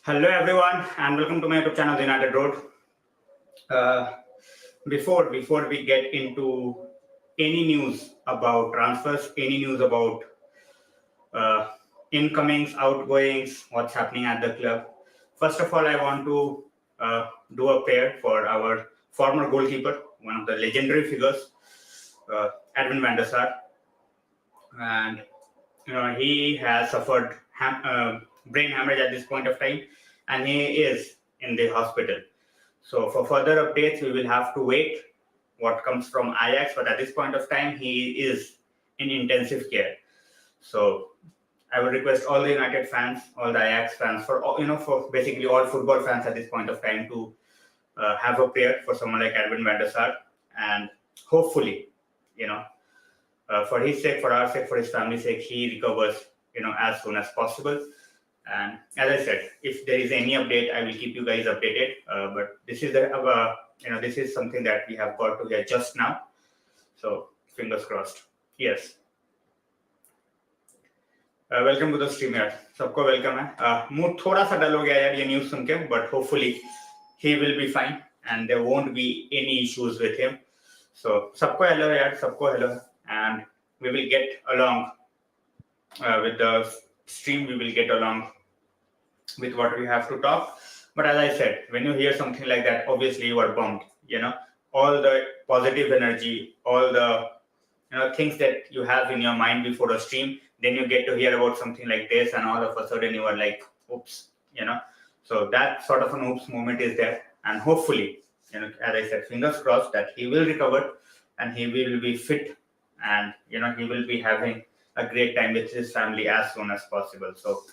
Hello everyone and welcome to my YouTube channel, The United Road. Before we get into any news about transfers, any news about incomings, outgoings, what's happening at the club, first of all, I want to do a prayer for our former goalkeeper, one of the legendary figures, Edwin van der Sar, and he has suffered brain hemorrhage at this point of time, and he is in the hospital. So for further updates, we will have to wait what comes from Ajax. But at this point of time, he is in intensive care. So I would request all the United fans, all the Ajax fans, for basically all football fans at this point of time to have a prayer for someone like Edwin van der Sar, and hopefully, for his sake, for our sake, for his family's sake, he recovers, as soon as possible. And as I said, if there is any update, I will keep you guys updated. But this is this is something that we have got to hear just now. So fingers crossed. Yes. Welcome to the stream यार. सबको welcome है. Mood थोड़ा सा डल हो गया यार ये news सुन के, but hopefully he will be fine and there won't be any issues with him. So सबको hello यार, सबको hello, and we will get along with the stream. We will get along with what we have to talk. But as I said, when you hear something like that, obviously you are bummed. All the positive energy, all the things that you have in your mind before a stream, then you get to hear about something like this, and all of a sudden you are like, oops, So that sort of an oops moment is there, and hopefully, as I said, fingers crossed that he will recover and he will be fit, and he will be having a great time with his family as soon as possible. So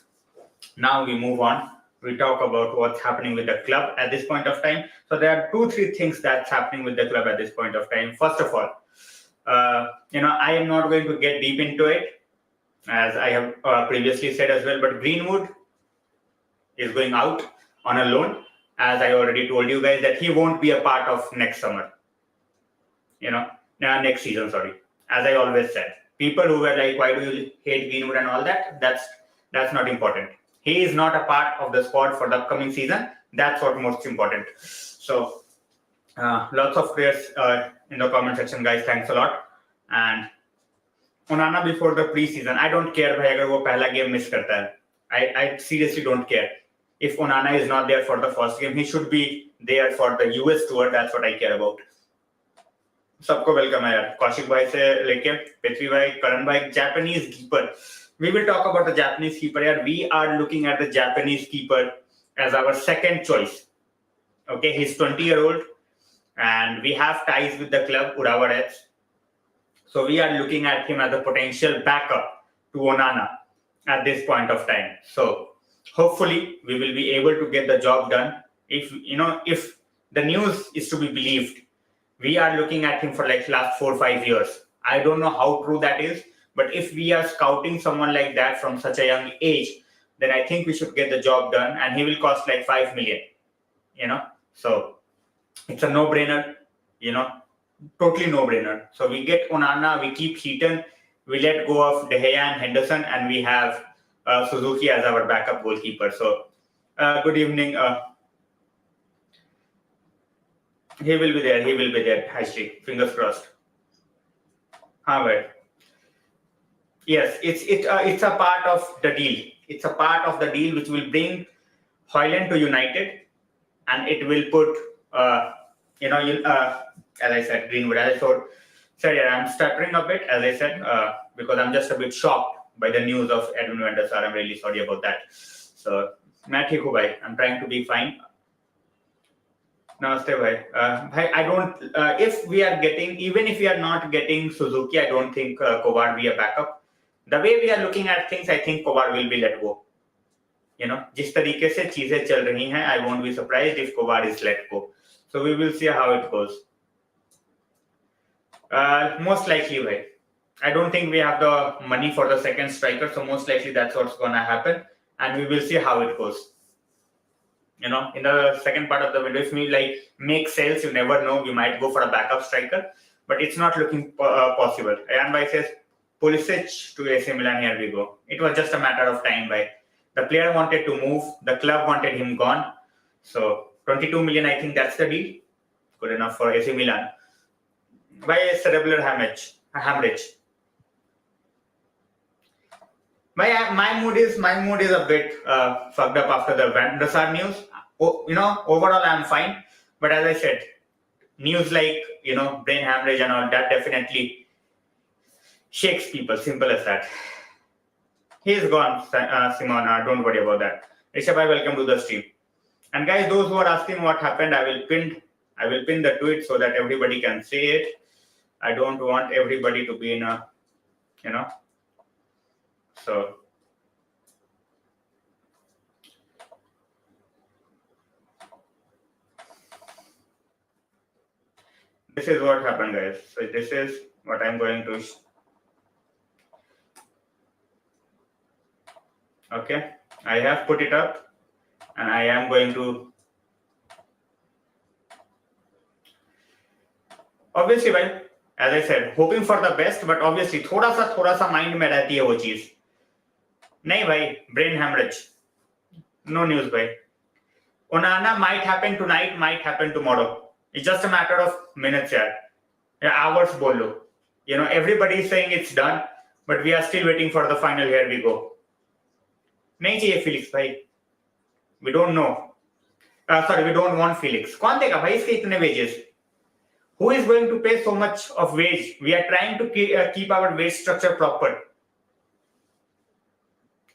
now we move on. We talk about what's happening with the club at this point of time. So there are 2-3 things that's happening with the club at this point of time. First of all, I am not going to get deep into it, as I have previously said as well, but Greenwood is going out on a loan, as I already told you guys that he won't be a part of next summer. Next season, sorry. As I always said, people who were like, why do you hate Greenwood and all that, that's not important. He is not a part of the squad for the upcoming season. That's what most important. So lots of prayers in the comment section, guys. Thanks a lot. And Onana before the preseason, I don't care bhai agar wo pehla game miss karta hai. I seriously don't care. If Onana is not there for the first game, he should be there for the US tour. That's what I care about. सबको welcome है यार. कौशिक भाई से लेके पृथ्वी भाई, करण भाई, Japanese keeper. We will talk about the Japanese keeper here. We are looking at the Japanese keeper as our second choice. Okay, he's 20-year-old, and we have ties with the club, Urawa Reds. So we are looking at him as a potential backup to Onana at this point of time. So hopefully we will be able to get the job done. If the news is to be believed, we are looking at him for like last 4 or 5 years. I don't know how true that is. But if we are scouting someone like that from such a young age, then I think we should get the job done, and he will cost like 5 million, So it's a no-brainer, totally no-brainer. So we get Onana, we keep Heaton, we let go of De Gea and Henderson, and we have Suzuki as our backup goalkeeper. So good evening. He will be there. Actually, fingers crossed. Right. Yes, it's a part of the deal. It's a part of the deal which will bring Hojlund to United, and it will put, as I said, Greenwood. As I thought, sorry, I'm stuttering a bit, as I said, because I'm just a bit shocked by the news of Edwin van der Sar. I'm really sorry about that. So, मैं ठीक हूँ भाई. I'm trying to be fine. Namaste bhai. I don't. If we are not getting Suzuki, I don't think Kovar be a backup. The way we are looking at things, I think Kovar will be let go. जिस तरीके से चीजें चल रही हैं, I won't be surprised if Kovar is let go. So we will see how it goes. Most likely, bhai. I don't think we have the money for the second striker, so most likely that's what's gonna happen, and we will see how it goes. In the second part of the window, if we make sales, you never know, we might go for a backup striker, but it's not looking possible. Ayan Bhai says, Pulisic to AC Milan, here we go. It was just a matter of time, bhai. The player wanted to move. The club wanted him gone. So 22 million, I think that's the deal. Good enough for AC Milan. By cerebral hemorrhage. My mood is a bit fucked up after the Van der Sar news. Overall I'm fine. But as I said, news like brain hemorrhage and all that definitely shakes people. Simple as that. He's gone, Simona. Don't worry about that. Rishabh, welcome to the stream. And guys, those who are asking what happened, I will pin the tweet so that everybody can see it. I don't want everybody to be in a, so. This is what happened, guys. So this is what I'm going to. Okay, I have put it up, and I am going to. Obviously, भाई, as I said, hoping for the best, but obviously थोड़ा सा mind में रहती है वो चीज. नहीं भाई, brain hemorrhage. No news, भाई. Onana might happen tonight, might happen tomorrow. It's just a matter of minutes, yaar. Hours bolo. Everybody is saying it's done, but we are still waiting for the final. Here we go. नहीं चाहिए Felix भाई. We don't know. Sorry, we don't want Felix. कौन देगा भाई इसके इतने wages? Who is going to pay so much of wage? We are trying to keep our wage structure proper.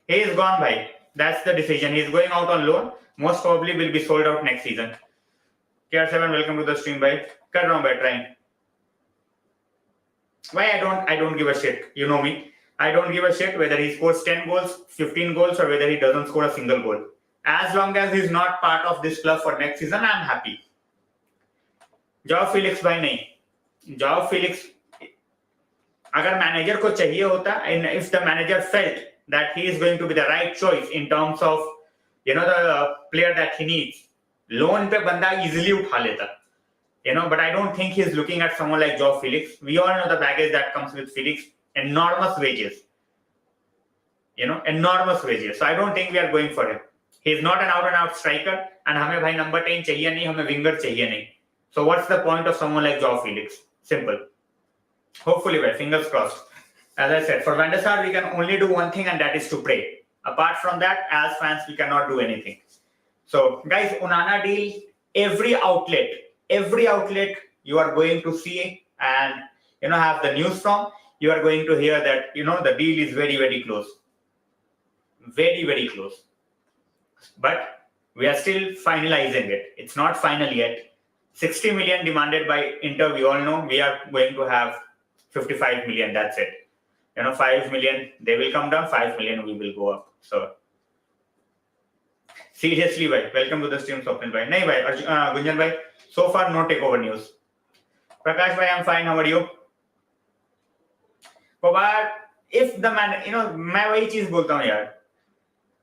He is gone, bhai. That's the decision. He is going out on loan. Most probably will be sold out next season. KR7, welcome to the stream, bhai. Kar raha hu bhai, trying. Why I don't give a shit. You know me. I don't give a shit whether he scores 10 goals, 15 goals, or whether he doesn't score a single goal. As long as he's not part of this club for next season, I'm happy. Joao Felix भाई नहीं. Joao Felix अगर manager को चाहिए होता, and if the manager felt that he is going to be the right choice in terms of the player that he needs, loan पे बंदा easily उठा लेता. But I don't think he's looking at someone like Joao Felix. We all know the baggage that comes with Felix. Enormous wages. Enormous wages. So I don't think we are going for him. He's not an out-and-out striker. And हमें भाई number 10 चाहिए नहीं, हमें winger चाहिए नहीं. So what's the point of someone like Joao Felix? Simple. Hopefully, well, fingers crossed. As I said, for Van der Sar, we can only do one thing, and that is to pray. Apart from that, as fans, we cannot do anything. So, guys, Onana deal, every outlet you are going to see and have the news from, you are going to hear that the deal is very, very close. Very, very close. But we are still finalizing it. It's not final yet. 60 million demanded by Inter, we all know. We are going to have 55 million, that's it. 5 million, they will come down, 5 million, we will go up. So, seriously, bhai, welcome to the stream, Swapnil bhai. Nahi bhai, Gunjan bhai, so far no takeover news. Prakash bhai, I'm fine, how are you? Kovar, if the man, मैं वही चीज बोलता हूँ यार.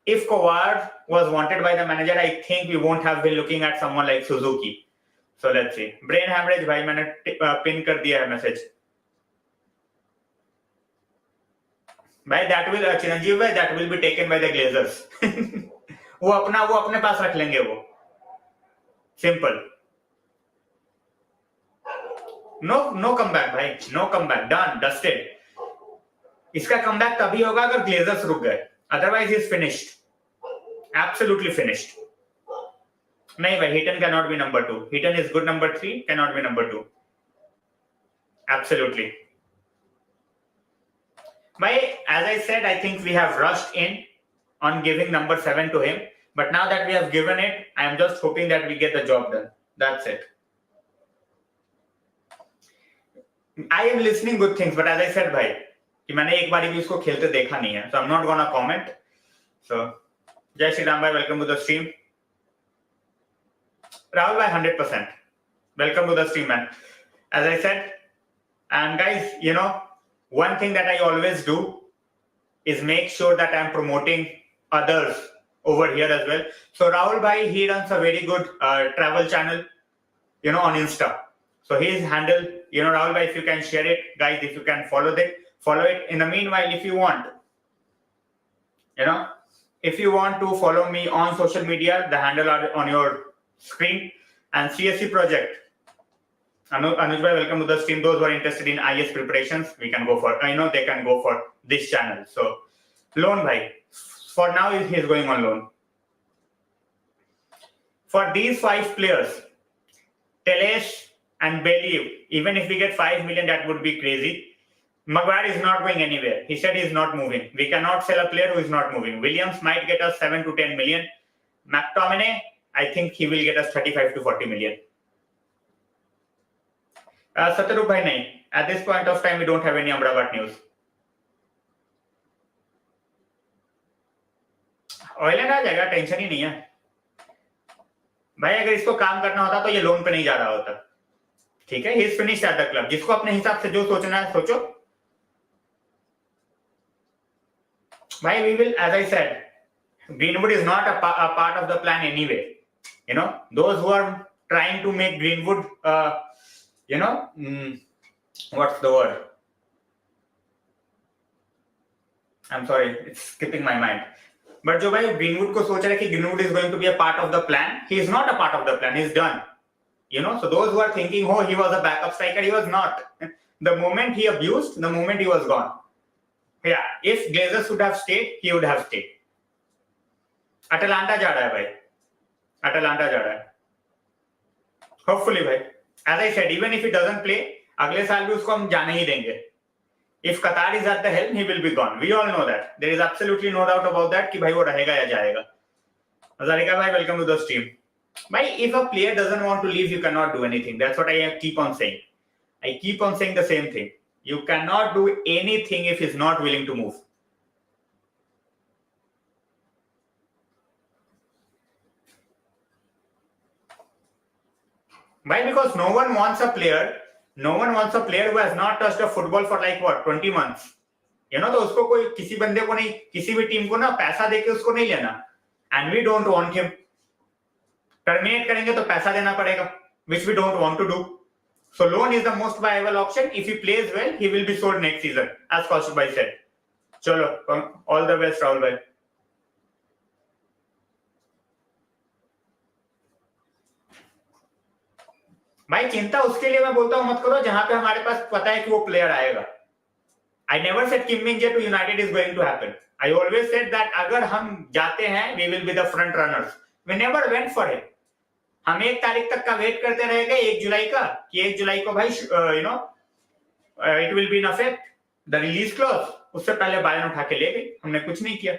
If Kovar was wanted by the manager, I think we won't have been looking at someone like Suzuki. So let's see. Brain hemorrhage, भाई मैंने pin कर दिया है मैसेज. भाई that will चिरंजीव भाई that will be taken by the Glazers. वो अपने पास रख लेंगे वो. Simple. No comeback भाई. No comeback. Done. Dusted. इसका comeback तभी होगा अगर Glazers रुक गए. Otherwise he's finished. Absolutely finished. नहीं भाई, Heaton cannot be number 2. Heaton is good number 3, cannot be number 2. Absolutely. But as I said, I think we have rushed in on giving number 7 to him. But now that we have given it, I am just hoping that we get the job done. That's it. I am listening good things, but as I said, भाई, कि मैंने एक बारी भी इसको खेलते देखा नहीं है. So I'm not gonna comment. So, Jai Shri Ram bhai, welcome to the stream. Rahul bhai, 100%. Welcome to the stream, man. As I said, and guys, one thing that I always do is make sure that I'm promoting others over here as well. So Rahul bhai, he runs a very good travel channel, on Insta. So his handle, Rahul bhai, if you can share it, guys, if you can follow it. In the meanwhile, if you want, If you want to follow me on social media, the handle are on your screen. And CSC project. Anuj bhai, welcome to the stream. Those who are interested in IS preparations, we can go for. I know they can go for this channel. So, loan bhai. For now, he is going on loan. For these 5 players, Teles and Bailey, even if we get 5 million, that would be crazy. Maguire is not going anywhere. He said he's not moving. We cannot sell a player who is not moving. Williams might get us 7 to 10 million. McTominay, I think he will get us 35 to 40 million. Sataru bhai, nahi. At this point of time, we don't have any Amrabat news. Hojlund आ जाएगा, tension ही नहीं है भाई. अगर इसको काम करना होता तो ये लोन पे नहीं जा रहा होता. ठीक है, he is finished at the club. जिसको अपने हिसाब से जो सोचना है सोचो भाई. We will, as I said, Greenwood is not a part of the plan anyway. You know, those who are trying to make Greenwood, what's the word? I'm sorry, it's skipping my mind. But जो भाई Greenwood को सोच रहा है कि Greenwood is going to be a part of the plan, he is not a part of the plan. He's done. You know, so those who are thinking, oh, he was a backup striker, he was not. The moment he abused, the moment he was gone. Yeah, if Glazers would have stayed, he would have stayed. Atalanta जा रहा है भाई. Atalanta जा रहा है. Hopefully भाई. As I said, even if he doesn't play, अगले साल भी उसको हम जाने ही देंगे. If Qatar is at the helm, he will be gone. We all know that. There is absolutely no doubt about that कि भाई वो रहेगा या जाएगा. Azarika भाई, welcome to the stream. Bhai, if a player doesn't want to leave, you cannot do anything. That's what I keep on saying. I keep on saying the same thing. You cannot do anything if he's not willing to move. Why? Because no one wants a player who has not touched a football for like what, 20 months. You know, तो उसको कोई किसी बंदे को नहीं, किसी भी team को ना पैसा देके उसको नहीं लेना. And we don't want him. Terminate करेंगे तो पैसा देना पड़ेगा, which we don't want to do. So loan is the most viable option. If he plays well, he will be sold next season, as Kaushik bhai said. Chalo, all the best, Rahul bhai. भाई चिंता उसके लिए मैं बोलता हूं मत करो जहां पे हमारे पास पता है कि वो प्लेयर आएगा. I never said Kim Min-jae to United is going to happen. I always said that अगर हम जाते हैं, we will be the front runners. We never went for it. हम 1 तारीख तक का वेट करते रह गए, 1 जुलाई का, कि 1 जुलाई को भाई it will be in effect, the release clause. उससे पहले बायन उठा के ले गई. हमने कुछ नहीं किया.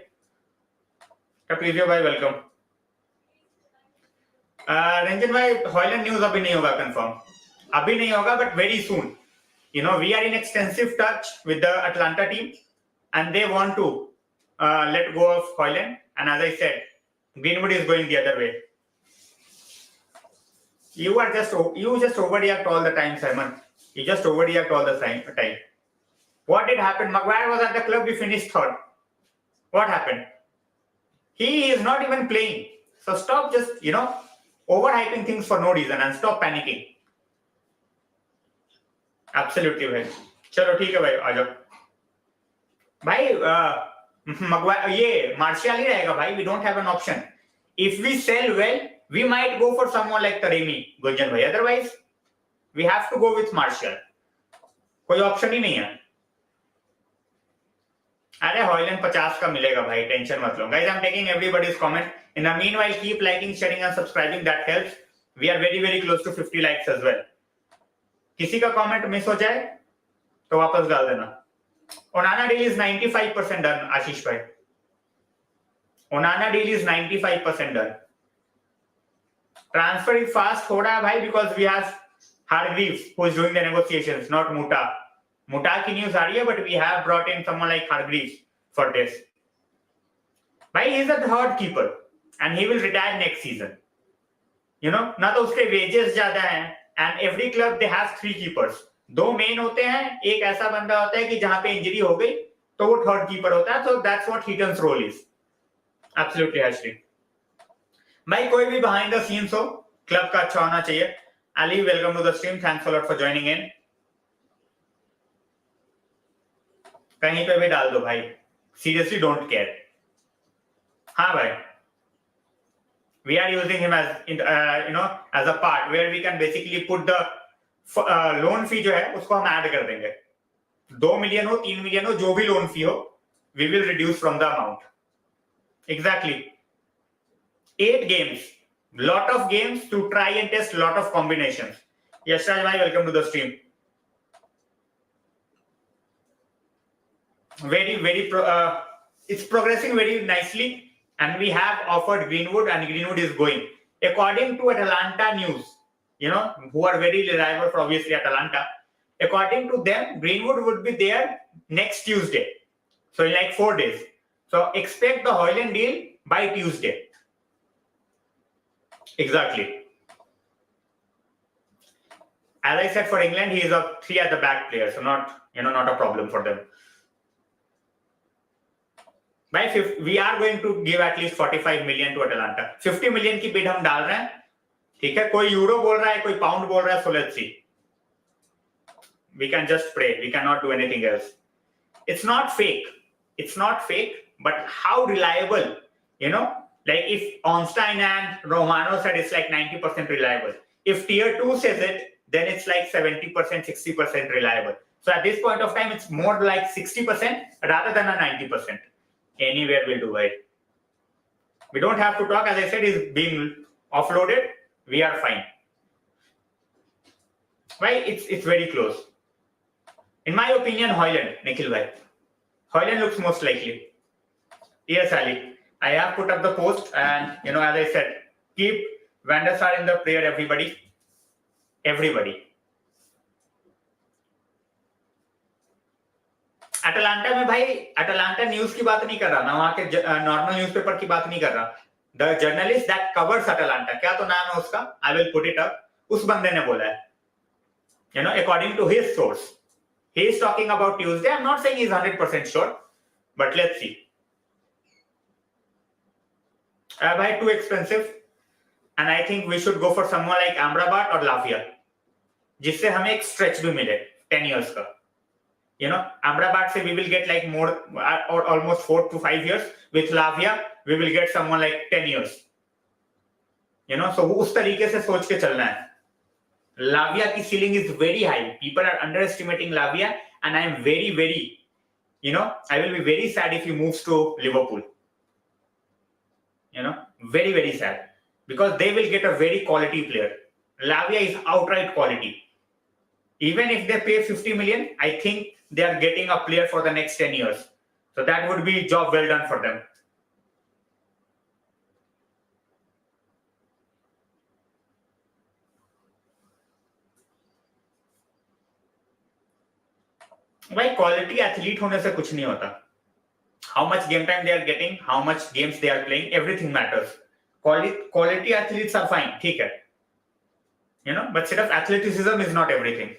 कपिल भाई वेलकम. रंजन भाई, हॉयलैंड न्यूज अभी नहीं होगा कंफर्म. अभी नहीं होगा, but very soon. You know, we are in extensive touch with the Atlanta team and they want to let go of Hojlund. And as I said, Greenwood is going the other way. You just overreact all the time, Simon. You just overreact all the time. What did happen? Maguire was at the club, we finished third. What happened? He is not even playing. So stop just, overhyping things for no reason and stop panicking. Absolutely भाई. चलो ठीक है भाई, आ जाओ भाई. Maguire, ये martial ही रहेगा भाई. We don't have an option. If we sell well, we might go for someone like Taremi, Gunjan भाई. Otherwise, we have to go with Martial. कोई ऑप्शन ही नहीं है. अरे हॉयलैंड 50 का मिलेगा भाई, टेंशन मत लो. Guys, I'm taking everybody's comment. In the meanwhile, keep liking, sharing and subscribing. That helps. We are very, very close to 50 likes as well. किसी का कमेंट मिस हो जाए तो वापस डाल देना. Onana deal is 95% done. Ashish भाई, Onana deal is 95% done. Transfer is fast हो रहा है भाई, because we have Hargreaves who is doing the negotiations, not Muta. Muta की न्यूज आ रही है, but we have brought in someone like Hargreaves for this. भाई he is a third keeper and he will retire next season. ना तो उसके wages ज्यादा हैं. And every club they have 3 keepers. 2 main होते हैं, एक ऐसा बंदा होता है कि जहां पे इंजरी हो गई तो वो थर्ड कीपर होता है. So that's what Heaton's role is. Absolutely, Ashley. भाई कोई भी behind the scenes हो, क्लब का अच्छा होना चाहिए. Ali, welcome to the stream. Thanks a lot for joining in. कहीं पे भी डाल दो भाई. Seriously, don't care. हाँ भाई, we are using him as as a part where we can basically put the loan fee जो है उसको हम ऐड कर देंगे. 2 million हो, 3 million हो, जो भी लोन फी हो, we will reduce from the amount. Exactly. 8 games, lot of games to try and test lot of combinations. Yashraj bhai, welcome to the stream. It's progressing very nicely, and we have offered Greenwood, and Greenwood is going. According to Atalanta news, who are very reliable for obviously Atalanta, according to them, Greenwood would be there next Tuesday. So in like 4 days. So expect the Hojlund deal by Tuesday. Exactly. As I said, for England, he is a 3 at the back player, so not a problem for them. We are going to give at least 45 million to Atalanta. 50 million की bid हम डाल रहे हैं. ठीक है, कोई euro बोल रहा है, कोई पाउंड बोल रहा है, so let's see. We can just pray. We cannot do anything else. It's not fake. It's not fake, but how reliable, like if Onstein and Romano said it's like 90% reliable. If tier 2 says it, then it's like 70%, 60% reliable. So at this point of time, it's more like 60% rather than a 90%. Anywhere will do it. We don't have to talk. As I said, is being offloaded. We are fine. Right? It's very close. In my opinion, Hojlund, Nikhil bhai. Hojlund looks most likely. Yes, Ali. I have put up the post, and as I said, keep Van der Sar in the prayer, everybody. Everybody. Atlanta में भाई, Atlanta news की बात नहीं कर रहा, मैं वहां के नॉर्मल न्यूज़पेपर की बात नहीं कर रहा. The journalist that covers Atlanta, क्या तो नाम है उसका, I will put it up, उस बंदे ने बोला है, according to his source, he is talking about Tuesday. I'm not saying he's 100% sure, but let's see. Bhai, too expensive, and I think we should go for someone like Amrabat or Lavia, जिससे हमें एक stretch भी मिले 10 years का. Amrabat से we will get like more or almost 4 to 5 years. With Lavia, we will get someone like 10 years. So उस तरीके से सोच के चलना है. Lavia की ceiling is very high. People are underestimating Lavia, and I am very, very, I will be very sad if he moves to Liverpool. Very, very sad, because they will get a very quality player. Lavia is outright quality. Even if they pay 50 million, I think they are getting a player for the next 10 years. So that would be job well done for them. भाई quality athlete होने से कुछ नहीं होता. How much game time they are getting, how much games they are playing, everything matters. Quality athletes are fine, ठीक है, but सिर्फ athleticism is not everything.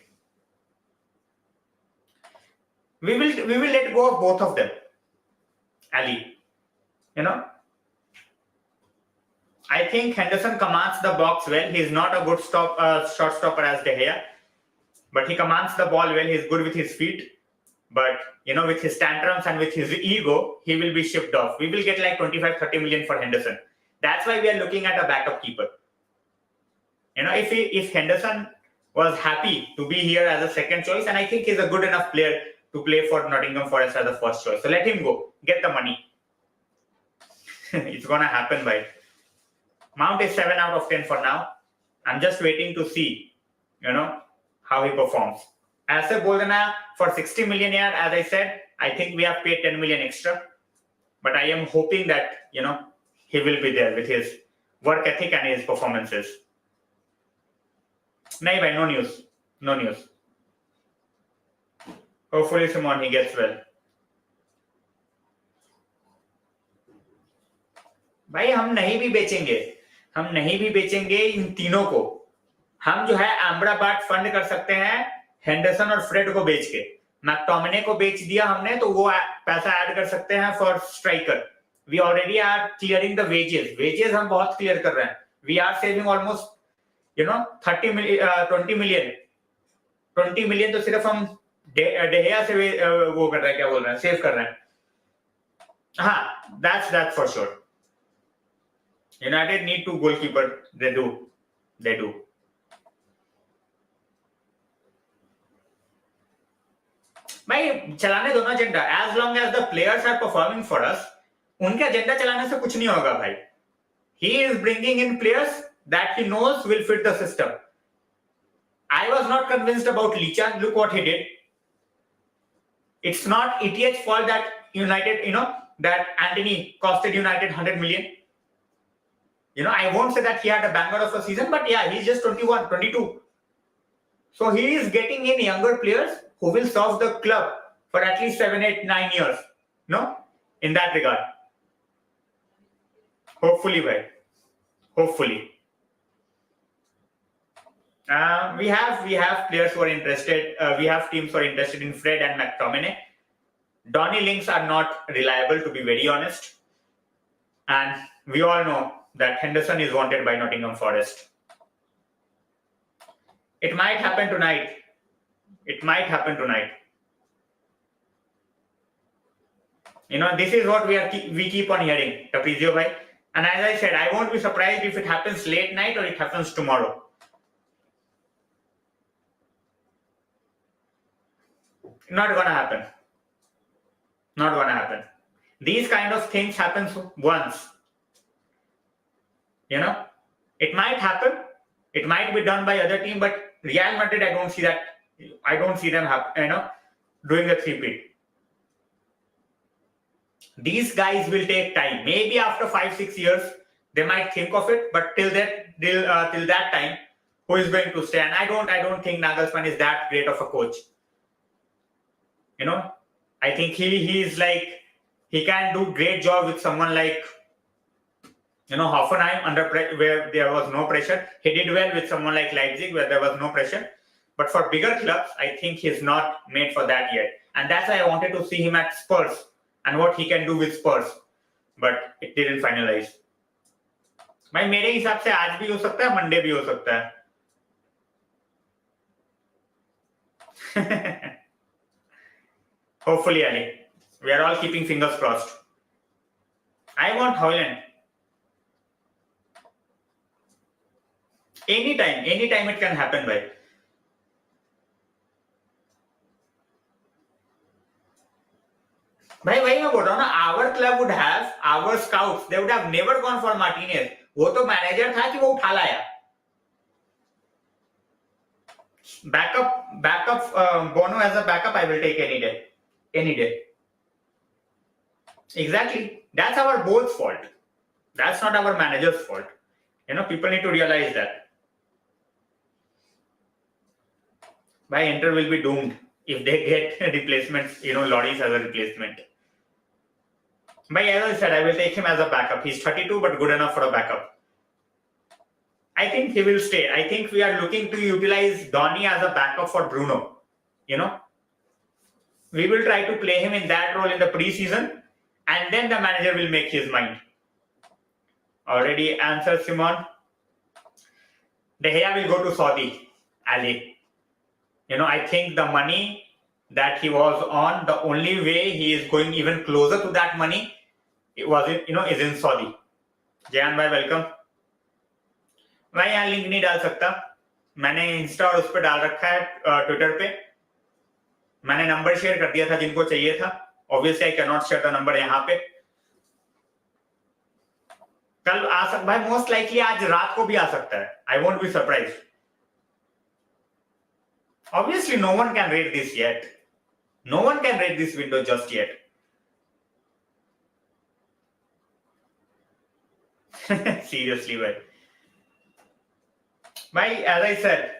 We will let go of both of them, Ali. I think Henderson commands the box well. He's not a good shot stopper as De Gea, but he commands the ball well. He's good with his feet. But, with his tantrums and with his ego, he will be shipped off. We will get like 25-30 million for Henderson. That's why we are looking at a backup keeper. If Henderson was happy to be here as a second choice, and I think he's a good enough player to play for Nottingham Forest as a first choice. So let him go. Get the money. It's going to happen, bhai. Mount is 7 out of 10 for now. I'm just waiting to see, how he performs. ऐसे बोल देना for 60 million यार, as I said, I think we have paid 10 million extra, but I am hoping that he will be there with his work ethic and his performances. नहीं भाई, no news. Hopefully Simon he gets well. भाई हम नहीं भी बेचेंगे इन तीनों को. हम जो है अमराबाट फंड कर सकते हैं हेंडरसन और फ्रेड को बेच के. मैकटोमिने को बेच दिया हमने, तो वो पैसा ऐड कर सकते हैं for striker. We already are clearing the wages हम बहुत क्लियर कर रहे हैं. We are saving almost 20 million तो सिर्फ हम डेहिया से वो कर रहे हैं, क्या बोल रहे हैं, सेव कर रहे हैं. हाँ, that's for sure. United need 2 goalkeeper. They do. भाई चलाने दो ना agenda. As long as the players are performing for us, उनके एजेंडा चलाने से कुछ नहीं होगा भाई. He is bringing in players that he knows will fit the system. I was not convinced about Licha. Look what he did. It's not ETH's fault that United, that Anthony costed United 100 million. I won't say that he had a banger of a season, but yeah, he's just 21, 22. So he is getting in younger players who will serve the club for at least 7, 8, 9 years. In that regard. Hopefully, bhai. Hopefully. We have players who are interested. We have teams who are interested in Fred and McTominay. Donny links are not reliable, to be very honest. And we all know that Henderson is wanted by Nottingham Forest. It might happen tonight. This is what we keep on hearing, Tapizio bhai. And as I said, I won't be surprised if it happens late night or it happens tomorrow. Not gonna happen. These kind of things happen once. It might happen. It might be done by other team, but Real Madrid, I don't see that. I don't see them doing the three-peat. These guys will take time. Maybe after 5-6 years, they might think of it. But till that time, who is going to stay? And I don't think Nagelsmann is that great of a coach. I think he's like, he can do great job with someone like Hoffenheim where there was no pressure. He did well with someone like Leipzig where there was no pressure. But for bigger clubs, I think he's not made for that yet. And that's why I wanted to see him at Spurs and what he can do with Spurs. But it didn't finalize. भाई मेरे हिसाब से आज भी हो सकता है, Monday भी हो सकता है. Hopefully, Ali. We are all keeping fingers crossed. I want Hojlund. Anytime it can happen, bhai. भाई वही मैं बोल रहा हूँ ना, our club would have, our scouts, they would have never gone for Martinez. वो तो मैनेजर था कि वो उठा लाया. Backup, Bono as a backup, I will take any day. Exactly. That's our board's fault. That's not our manager's fault. People need to realize that. By Inter will be doomed if they get replacements, Lloris as a replacement. But as I said, I will take him as a backup. He's 32, but good enough for a backup. I think he will stay. I think we are looking to utilize Donny as a backup for Bruno. We will try to play him in that role in the preseason, and then the manager will make his mind. Already answered Simon. De Gea will go to Saudi, Ali. I think the money that he was on, the only way he is going even closer to that money, is in Saudi. Jayan bhai, welcome. मैं यहाँ link नहीं डाल सकता. मैंने Insta और उस पर डाल रखा है ट्विटर पे. मैंने नंबर शेयर कर दिया था जिनको चाहिए था. Obviously, I cannot share the number यहाँ पे. कल आ सकता भाई, most likely आज रात को भी आ सकता है. I won't be surprised. Obviously, no one can rate this yet. No one can rate this window just yet. Seriously, bhai. As I said,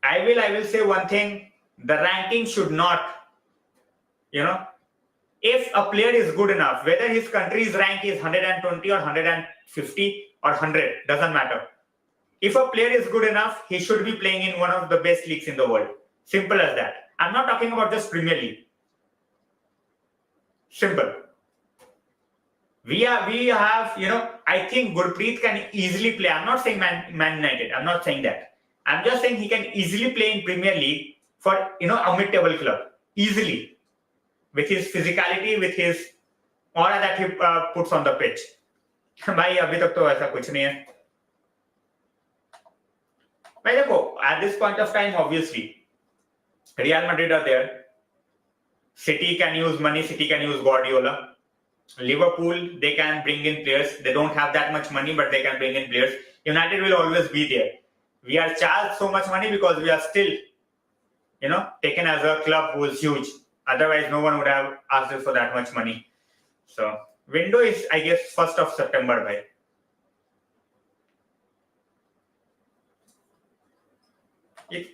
I will say one thing. The ranking should not, if a player is good enough, whether his country's rank is 120 or 150 or 100, doesn't matter. If a player is good enough, he should be playing in one of the best leagues in the world. Simple as that. I'm not talking about just Premier League. Simple. We have, I think Gurpreet can easily play. I'm not saying Man United. I'm not saying that. I'm just saying he can easily play in Premier League for, a mid-table club. Easily. With his physicality, with his, aura that he puts on the pitch. भाई अभी तक तो ऐसा कुछ नहीं है भाई. देखो, at this point of time, obviously Real Madrid are there. City can use money. City can use Guardiola. Liverpool, they can bring in players. They don't have that much money, but they can bring in players. United will always be there. We are charged so much money because we are still, taken as a club who is huge. Otherwise, no one would have asked us for that much money. So, window is, I guess, 1st of September, bhai.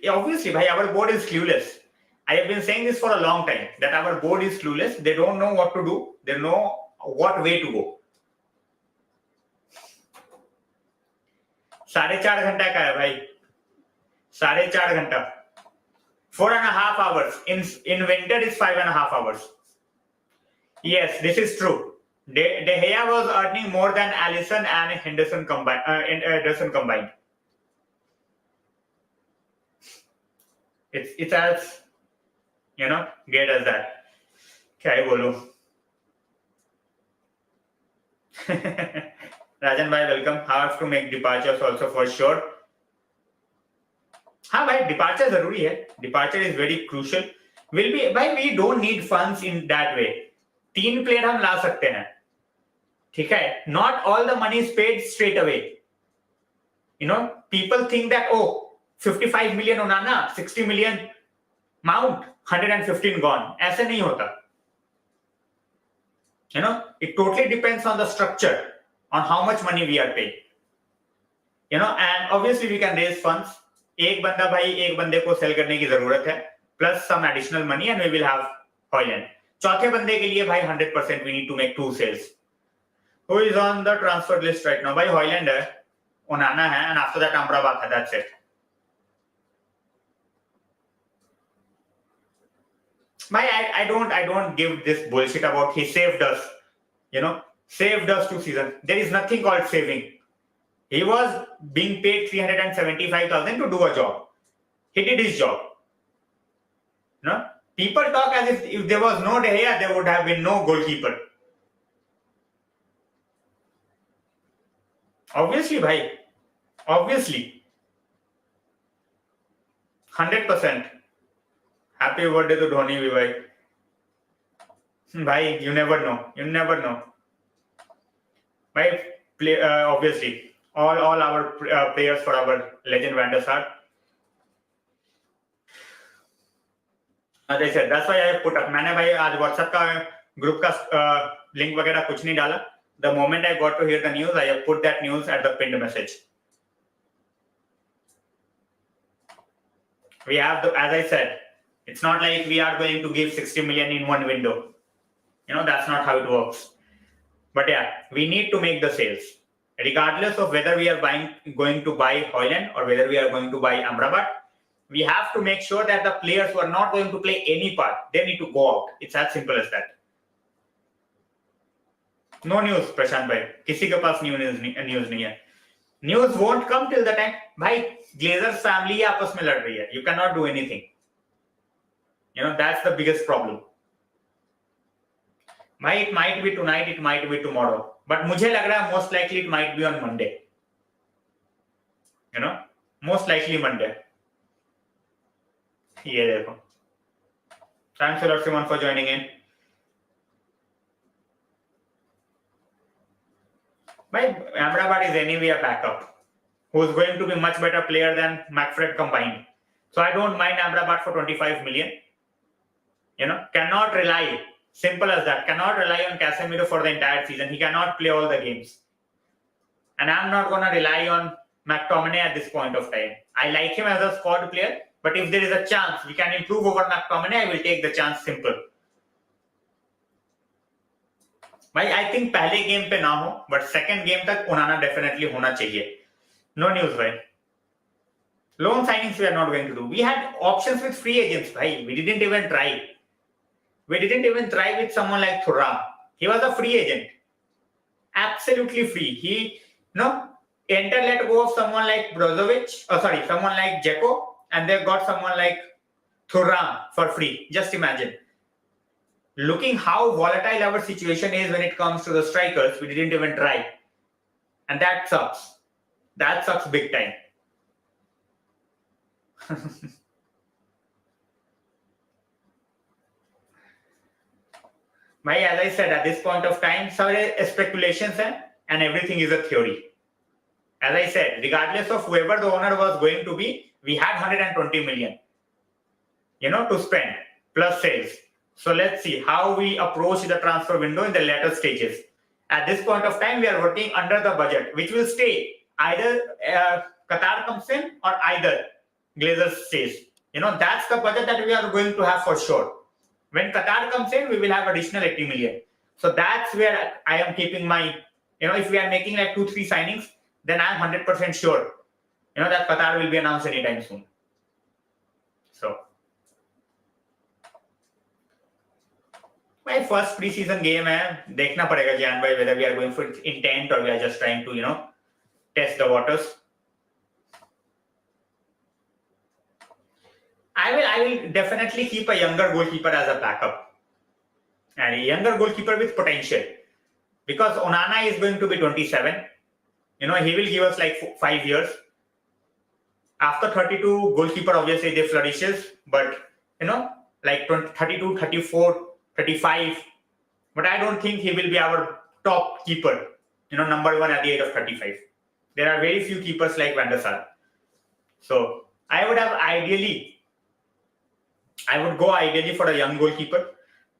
Obviously, bhai, our board is clueless. I have been saying this for a long time, that our board is clueless. They don't know what to do. They know what way to go. 4.5 घंटा का है भाई. 4.5 घंटा. 4.5 hours. In winter is 5.5 hours. Yes, this is true. De Gea was earning more than Alisson and Henderson combined. It's as great as that. क्या ही बोलूं. Rajan bhai, welcome. Have to make departures also for sure. हाँ भाई, departure जरूरी है. Departure is very crucial. We don't need funds in that way. 3 player हम ला सकते हैं. ठीक है. Not all the money is paid straight away. People think that 55 million Onana, 60 million Mount, 115 gone. ऐसे नहीं होता. It totally depends on the structure, on how much money we are paying. And obviously we can raise funds. एक बंदा भाई एक बंदे को cell करने की जरूरत है, plus some additional money, and we will have Hojlund. चौथे बंदे के लिए भाई 100% we need to make 2 sales. Who is on the transfer list right now? भाई Hojlund है, Onana है, and after that Amrabat है. That's it. I don't give this bullshit about he saved us. Saved us 2 seasons. There is nothing called saving. He was being paid 375,000 to do a job. He did his job. People talk as if there was no De Gea, there would have been no goalkeeper. Obviously, bhai. Obviously. 100%. Happy birthday to Dhoni, bhai. Bhai, you never know. You never know. Bhai, obviously, all our players for our legend Van der Sar. As I said, that's why I have put up. मैंने भाई आज WhatsApp का group का link वगैरह कुछ नहीं डाला. The moment I got to hear the news, I have put that news at the pinned message. We have, as I said, it's not like we are going to give 60 million in one window. That's not how it works. But yeah, we need to make the sales. Regardless of whether we are going to buy Hojlund or whether we are going to buy Amrabat, we have to make sure that the players who are not going to play any part, they need to go out. It's as simple as that. No news, Prashant bhai. किसी के पास news नहीं है. News won't come till the time. भाई, Glazers family आपस में लड़ रही है. You cannot do anything. That's the biggest problem. It might be tonight, it might be tomorrow. But मुझे लग रहा है most likely it might be on Monday. Most likely Monday. ये देखो. Thanks a lot, Simon, for joining in. Amrabat is anyway a backup who is going to be much better player than McFred combined. So I don't mind Amrabat for 25 million. Cannot rely. Simple as that. Cannot rely on Casemiro for the entire season. He cannot play all the games. And I'm not going to rely on McTominay at this point of time. I like him as a squad player, but if there is a chance we can improve over McTominay, I will take the chance. Simple. I think पहले game पे ना हो, but second game तक Onana definitely होना चाहिए. No news, भाई. Loan signings we are not going to do. We had options with free agents, भाई. We didn't even try. We didn't even try with someone like Thuram. He was a free agent. Absolutely free. He, Inter let go of someone like someone like Dzeko, and they got someone like Thuram for free. Just imagine. looking how volatile our situation is when it comes to the strikers, we didn't even try. And that sucks. That sucks big time. As I said, at this point of time, some speculations and everything is a theory. As I said, regardless of whoever the owner was going to be, we had 120 million, to spend plus sales. So let's see how we approach the transfer window in the later stages. At this point of time, we are working under the budget, which will stay. Either Qatar comes in or either Glazers stays. That's the budget that we are going to have for sure. When Qatar comes in, we will have additional 80 million. So that's where I am keeping my, if we are making like 2-3 signings, then I'm 100% sure, that Qatar will be announced anytime soon. So, my first preseason game है, देखना पड़ेगा Jan भाई whether we are going for intent or we are just trying to, test the waters. I will definitely keep a younger goalkeeper as a backup. And a younger goalkeeper with potential. Because Onana is going to be 27. He will give us like 5 years. After 32, goalkeeper obviously they flourishes. But, like 32, 34, 35. But I don't think he will be our top keeper. Number one at the age of 35. There are very few keepers like Van der Sar. So, I would go ideally for a young goalkeeper.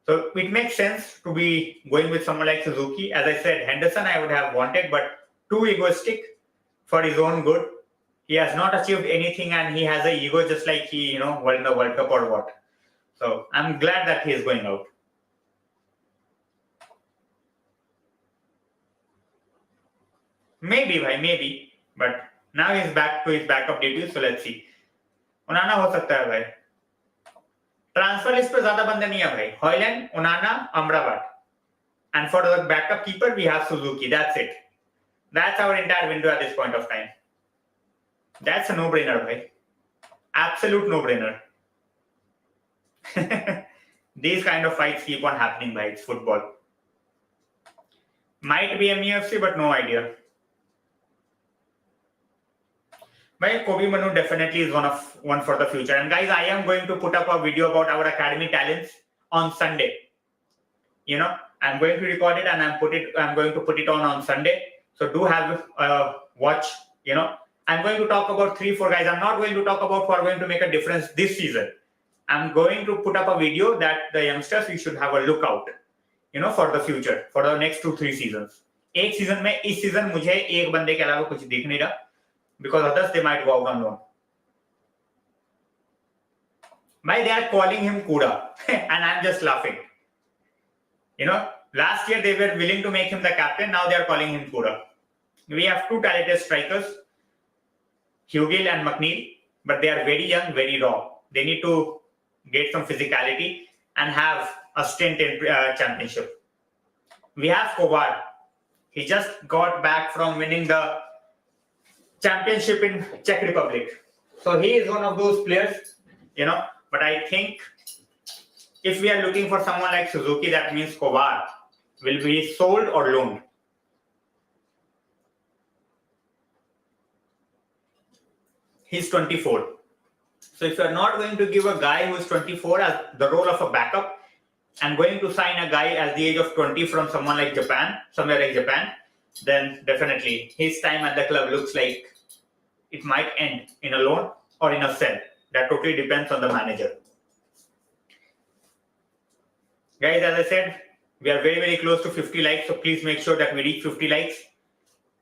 So it makes sense to be going with someone like Suzuki. As I said, Henderson I would have wanted, but too egoistic for his own good. He has not achieved anything and he has an ego just like he, won the World Cup or what. So I'm glad that he is going out. Maybe. But now he's back to his backup duties, so let's see. Onana हो सकता है भाई. Transfer list पे ज्यादा बंदे नहीं है भाई. Højlund, ओनाना, Amrabad. And for the backup keeper, we have Suzuki. That's it. That's our entire window at this point of time. That's a no-brainer, bhai. Absolute no-brainer. These kind of fights keep on happening, bhai. It's football. Might be MUFC, but no idea. Bhai, Kobe Manu definitely is one for the future. And guys, I am going to put up a video about our academy talents on Sunday. I'm going to record it and I'm going to put it on Sunday. So do have a watch. I'm going to talk about 3-4 guys. I'm not going to talk about who are going to make a difference this season. I'm going to put up a video that the youngsters we should have a look out, for the future, for the next 2-3 seasons. एक season में इस season मुझे एक बंदे के अलावा कुछ दिख नहीं रहा, because others they might go out on loan. They are calling him Kuda, and I'm just laughing. Last year they were willing to make him the captain. Now they are calling him Kuda. We have 2 talented strikers, Hugill and McNeil, but they are very young, very raw. They need to get some physicality and have a stint in championship. We have Kovar. He just got back from winning the championship in Czech Republic. So he is one of those players, but I think if we are looking for someone like Suzuki, that means Kovar will be sold or loaned. He's 24. So if you're not going to give a guy who is 24 as the role of a backup and going to sign a guy at the age of 20 from somewhere like Japan, then definitely his time at the club looks like it might end in a loan or in a sell. That totally depends on the manager. Guys, as I said, we are very, very close to 50 likes. So please make sure that we reach 50 likes.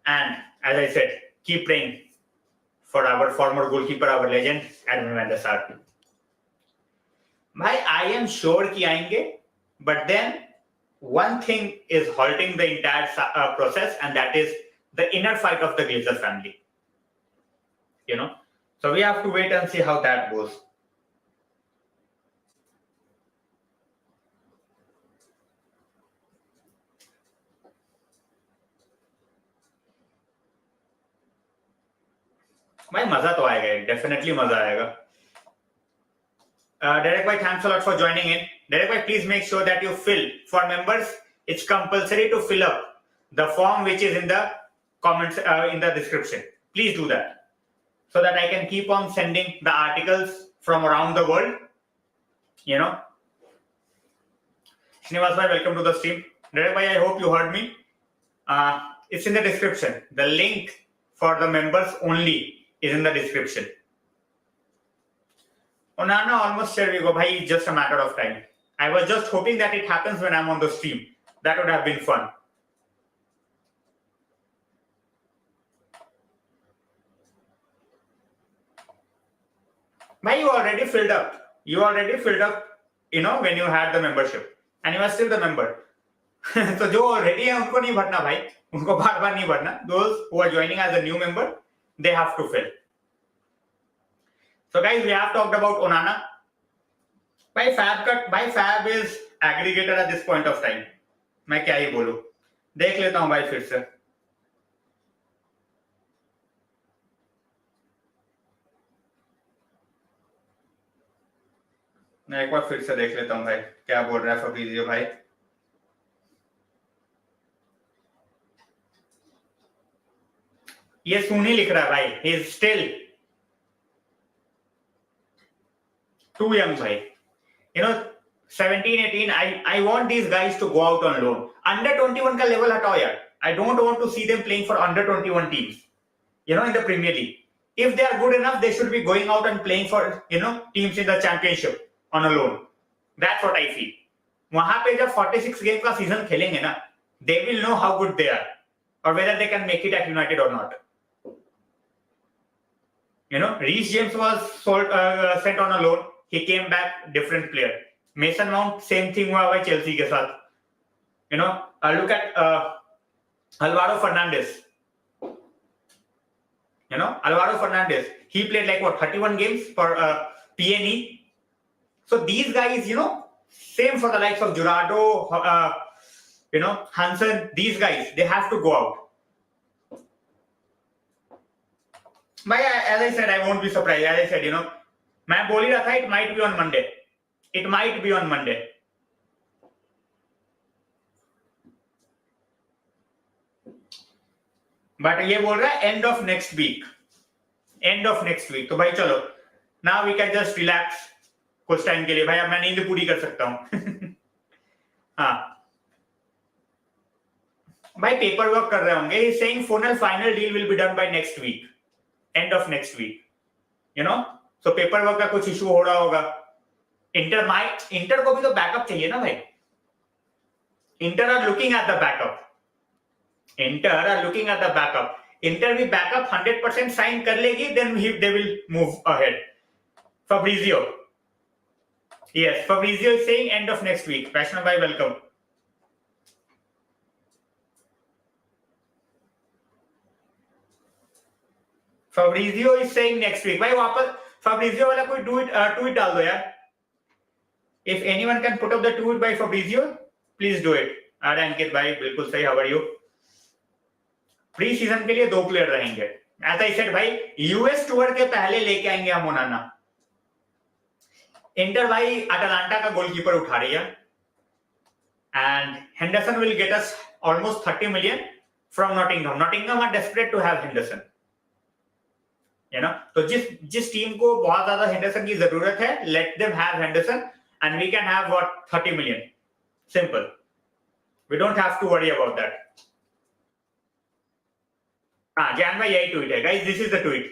And as I said, keep praying for our former goalkeeper, our legend, Edmund Van der Sar. I am sure कि आएंगे, but then one thing is halting the entire process, and that is the inner fight of the Glazer family. So we have to wait and see how that goes. मजा तो आएगा, definitely मजा आएगा. Derek bhai, thanks a lot for joining in. Derek bhai, please make sure that you fill. For members, it's compulsory to fill up the form which is in the comments in the description. Please do that so that I can keep on sending the articles from around the world. You know. Srinivas bhai, welcome to the stream. Derek bhai, I hope you heard me. It's in the description. The link for the members only is in the description. Onana almost said we go, bhai, it's just a matter of time. I was just hoping that it happens when I'm on the stream. That would have been fun. Bhai, you already filled up. When you had the membership. And you are still the member. So जो already है उनको नहीं भरना भाई, उनको बार-बार नहीं भरना. Those who are joining as a new member, they have to fill. So guys, we have talked about Onana. By Fab is aggregator at this point of time. मैं क्या ही बोलूं. देख लेता हूं भाई फिर से. मैं एक बार फिर से देख लेता हूं भाई क्या बोल रहा है फब्रिजियो भाई. ये सुनी लिख रहा है भाई. He is still too young bhai. 17, 18, I want these guys to go out on loan. Under 21 ka level hatao yaar. I don't want to see them playing for under 21 teams. In the Premier League. If they are good enough, they should be going out and playing for, teams in the championship on a loan. That's what I feel. वहां पे जब 46 game का season खेलेंगे ना, they will know how good they are or whether they can make it at United or not. Reece James was sent on a loan. He came back, different player. Mason Mount, same thing हुआ है Chelsea के साथ. Look at Alvaro Fernandez. Alvaro Fernandez. He played 31 games for PNE. So these guys, same for the likes of Jurado, Hansen. These guys, they have to go out. But as I said, I won't be surprised. As I said, मैं बोल ही रहा था, it might be on Monday. It might be on Monday. But ये बोल रहा है end of next week. End of next week. तो भाई चलो. Now we can just relax. कुछ टाइम के लिए भाई अब मैं नींद पूरी कर सकता हूँ. हाँ. भाई पेपर वर्क कर रहे होंगे. He's saying final deal will be done by next week. End of next week. So paper work का कुछ इशू हो रहा होगा. इंटर को भी तो बैकअप चाहिए ना भाई. Inter are looking at the backup. Inter भी बैकअप 100% साइन कर लेगी, then they will move ahead. Fabrizio. Yes, Fabrizio is saying end of next week. Vaishnav bhai, welcome. Fabrizio is saying next week. भाई वापस Fabrizio वाला कोई tweet डाल दो यार. If anyone can put up the tweet by Fabrizio, please do it. Ankit भाई बिल्कुल सही. How are you? Pre season के लिए 2 प्लेयर रहेंगे. As I said भाई, यूएस टूर के पहले लेके आएंगे हम ओनाना. इंटर भाई अटलांटा का गोलकीपर उठा रही है. And Henderson will get us almost 30 million from Nottingham. Nottingham are desperate to have Henderson. तो जिस टीम को बहुत ज्यादा हेंडरसन की जरूरत है, let them have Henderson and we can have 30 million. Simple. We don't have to worry about that. हाँ, जैन भाई यही ट्वीट है. Guys, this is the tweet.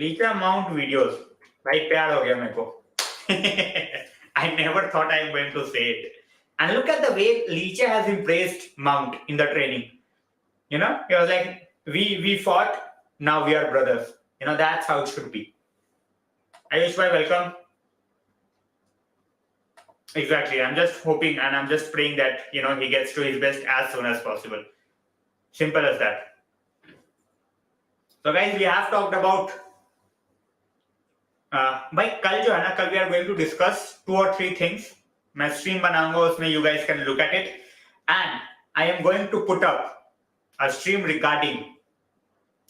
Licha Mount videos. भाई प्यार हो गया मेरे को. I never thought I'm going to say it. And look at the way Licha has embraced Mount in the training. He was like, we fought, now we are brothers. That's how it should be. Ayush bhai, welcome. Exactly. I'm just hoping and I'm just praying that, he gets to his best as soon as possible. Simple as that. So guys, we have talked about भाई कल जो है ना, कल we are going to discuss 2 or 3 things मैं stream बनाऊंगा उसमें you guys can look at it, and I am going to put up a stream regarding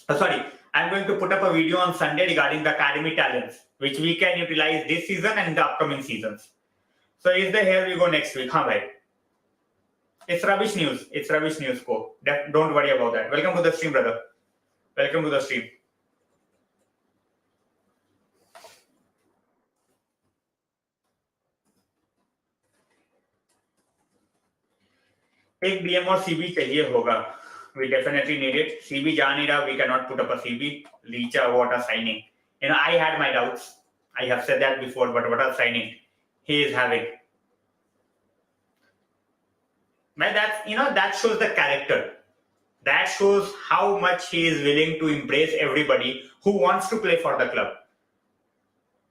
I'm going to put up a video on Sunday regarding the academy talents which we can utilize this season and the upcoming seasons. So is the here we go next week? हाँ भाई, it's rubbish news. It's rubbish news को. Don't worry about that. Welcome to the stream, brother. Welcome to the stream. एक DM और CB चाहिए होगा. We definitely need it. CB जा नहीं रहा. We cannot put up a CB. Licha, what a signing. I had my doubts. I have said that before, but what a signing he is having. Man, that shows the character. That shows how much he is willing to embrace everybody who wants to play for the club.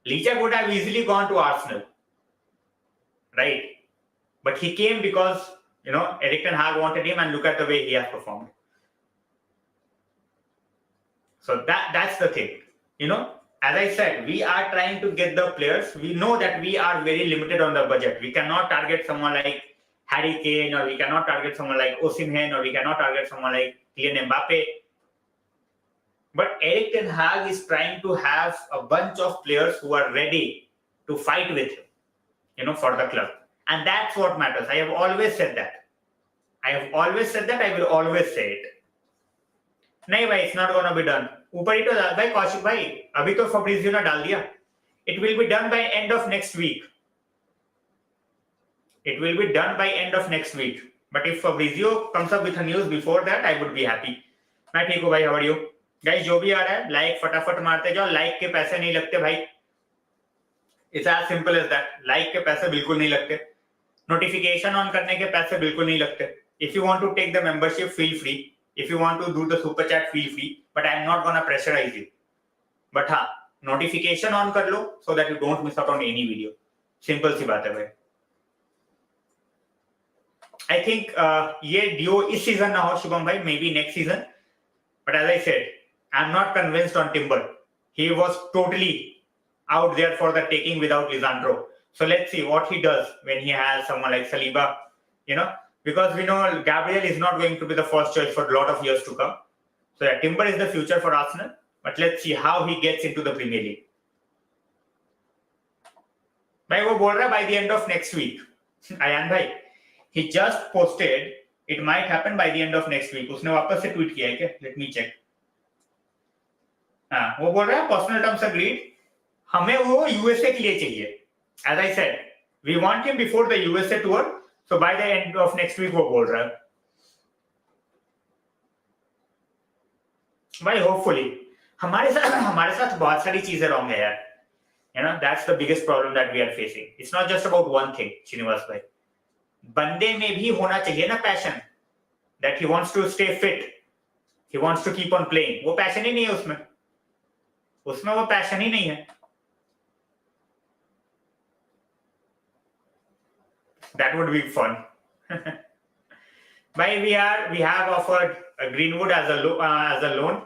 Licha would have easily gone to Arsenal, right? But he came because eriktenhag wanted him, and look at the way he has performed. So that's the thing. As I said, we are trying to get the players. We know that we are very limited on the budget. We cannot target someone like Harry Kane, or we cannot target someone like Osimhen, or we cannot target someone like Kylian Mbappe. But Erik ten Hag is trying to have a bunch of players who are ready to fight with him, for the club. And that's what matters. I have always said that. I will always say it. नहीं भाई, it's not gonna be done. ऊपर ही तो भाई कौशिक भाई, अभी तो Fabrizio ने डाल दिया. It will be done by end of next week. But if Fabrizio comes up with a news before that, I would be happy. मैं ठीक हूँ भाई, how are you? Guys, जो भी आ रहा है, लाइक फटाफट मारते जाओ. लाइक के पैसे नहीं लगते भाई. It's as simple as that. Like के पैसे बिल्कुल नहीं लगते. नोटिफिकेशन ऑन करने के पैसे बिल्कुल नहीं लगते. If you want to take the membership, feel free. If you want to do the super chat, feel free. But I am not gonna pressurize you. But हाँ, notification on कर लो so that you don't miss out on any video. Simple सी बात है भाई. I think ये duo इस season ना हो शुभम भाई, maybe next season. But as I said, I'm not convinced on Timber. He was totally out there for the taking without Lisandro. So let's see what he does when he has someone like Saliba, because we know Gabriel is not going to be the first choice for a lot of years to come. So yeah, Timber is the future for Arsenal, but let's see how he gets into the Premier League. भाई वो बोल रहा है by the end of next week. Ayan भाई, he just posted it might happen by the end of next week. उसने वापस से tweet किया है क्या? Let me check. हाँ, वो बोल रहा है personal terms agreed. हमें वो USA के लिए चाहिए. As I said, we want him before the USA tour. So by the end of next week वो बोल रहा है. भाई hopefully हमारे साथ बहुत सारी चीजें wrong है यार. That's the biggest problem that we are facing. It's not just about one thing, Srinivas भाई. बंदे में भी होना चाहिए ना passion. That he wants to stay fit. He wants to keep on playing. वो passion ही नहीं है उसमें. उसमें वो passion ही नहीं है. That would be fun. But we have offered Greenwood as a loan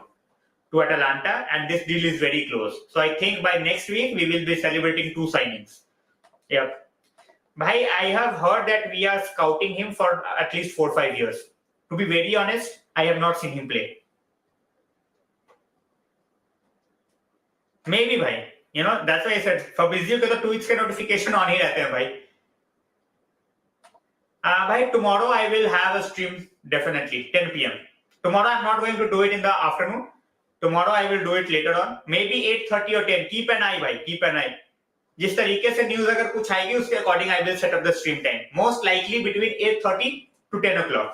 to Atalanta, and this deal is very close. So I think by next week we will be celebrating 2 signings. Yep. Bhai, I have heard that we are scouting him for at least 4 or 5 years. To be very honest, I have not seen him play. Maybe bhai. That's why I said Fabrizio के तो tweets के notification on ही रहते हैं भाई. Bhai, tomorrow I will have a stream, definitely 10 p.m. Tomorrow I'm not going to do it in the afternoon. Tomorrow I will do it later on, maybe 8:30 or 10. Keep an eye, bhai. Keep an eye. जिस तरीके से news अगर कुछ आएगी उसके according I will set up the stream time. Most likely between 8:30 to 10 o'clock.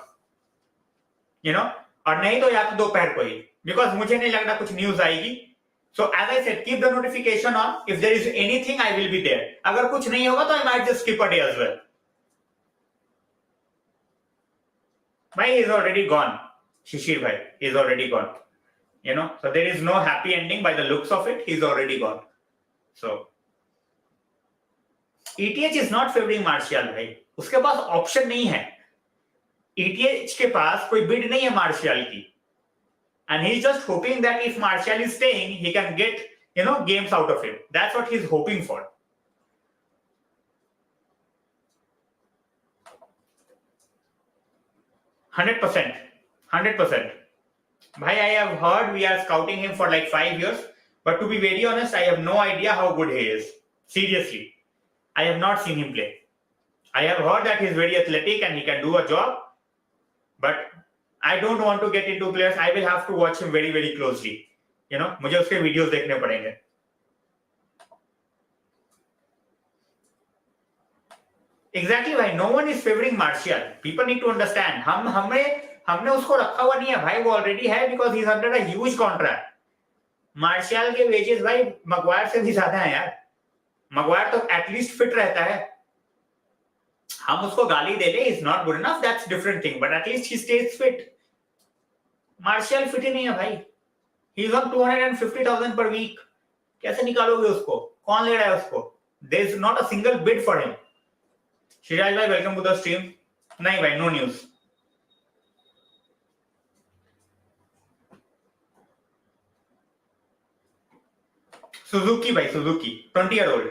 और नहीं तो या तो दोपहर को ही, बिकॉज मुझे नहीं लगता कुछ न्यूज आएगी. So as I said, keep the notification on. If there is anything, I will be there. अगर कुछ नहीं होगा तो I might just skip a day as well. Bhai is already gone. Shishir bhai is already gone. So there is no happy ending by the looks of it. He's already gone. So ETH is not favoring Martial bhai. उसके पास option नहीं है. ETH के पास कोई bid नहीं है martial की. And he's just hoping that if Martial is staying, he can get, games out of him. That's what he's hoping for. 100%. 100%. Bhai, I have heard we are scouting him for like 5 years, but to be very honest, I have no idea how good he is. Seriously, I have not seen him play. I have heard that he's very athletic and he can do a job, but I don't want to get into players. I will have to watch him very, very closely. मुझे उसके videos देखने पड़ेंगे. Exactly भाई, no one is favoring Martial. People need to understand. हमने उसको रखा हुआ नहीं है भाई, वो ऑलरेडी है because he's under a huge contract. Martial के वेजेस भाई मगवायर से भी ज्यादा है यार. मगवायर तो एटलीस्ट फिट रहता है. हम उसको गाली दे ले, is not good enough, that's different thing, but at least he stays fit. Martial fit ही नहीं है भाई. ही इज ऑन 250,000 पर वीक. कैसे निकालोगे उसको? कौन ले रहा है उसको? There is not a single bid for him. Shiraz भाई वेलकम टू द स्ट्रीम. नहीं भाई, नो न्यूज. सुजुकी भाई, सुजुकी 20 ईयर ओल्ड.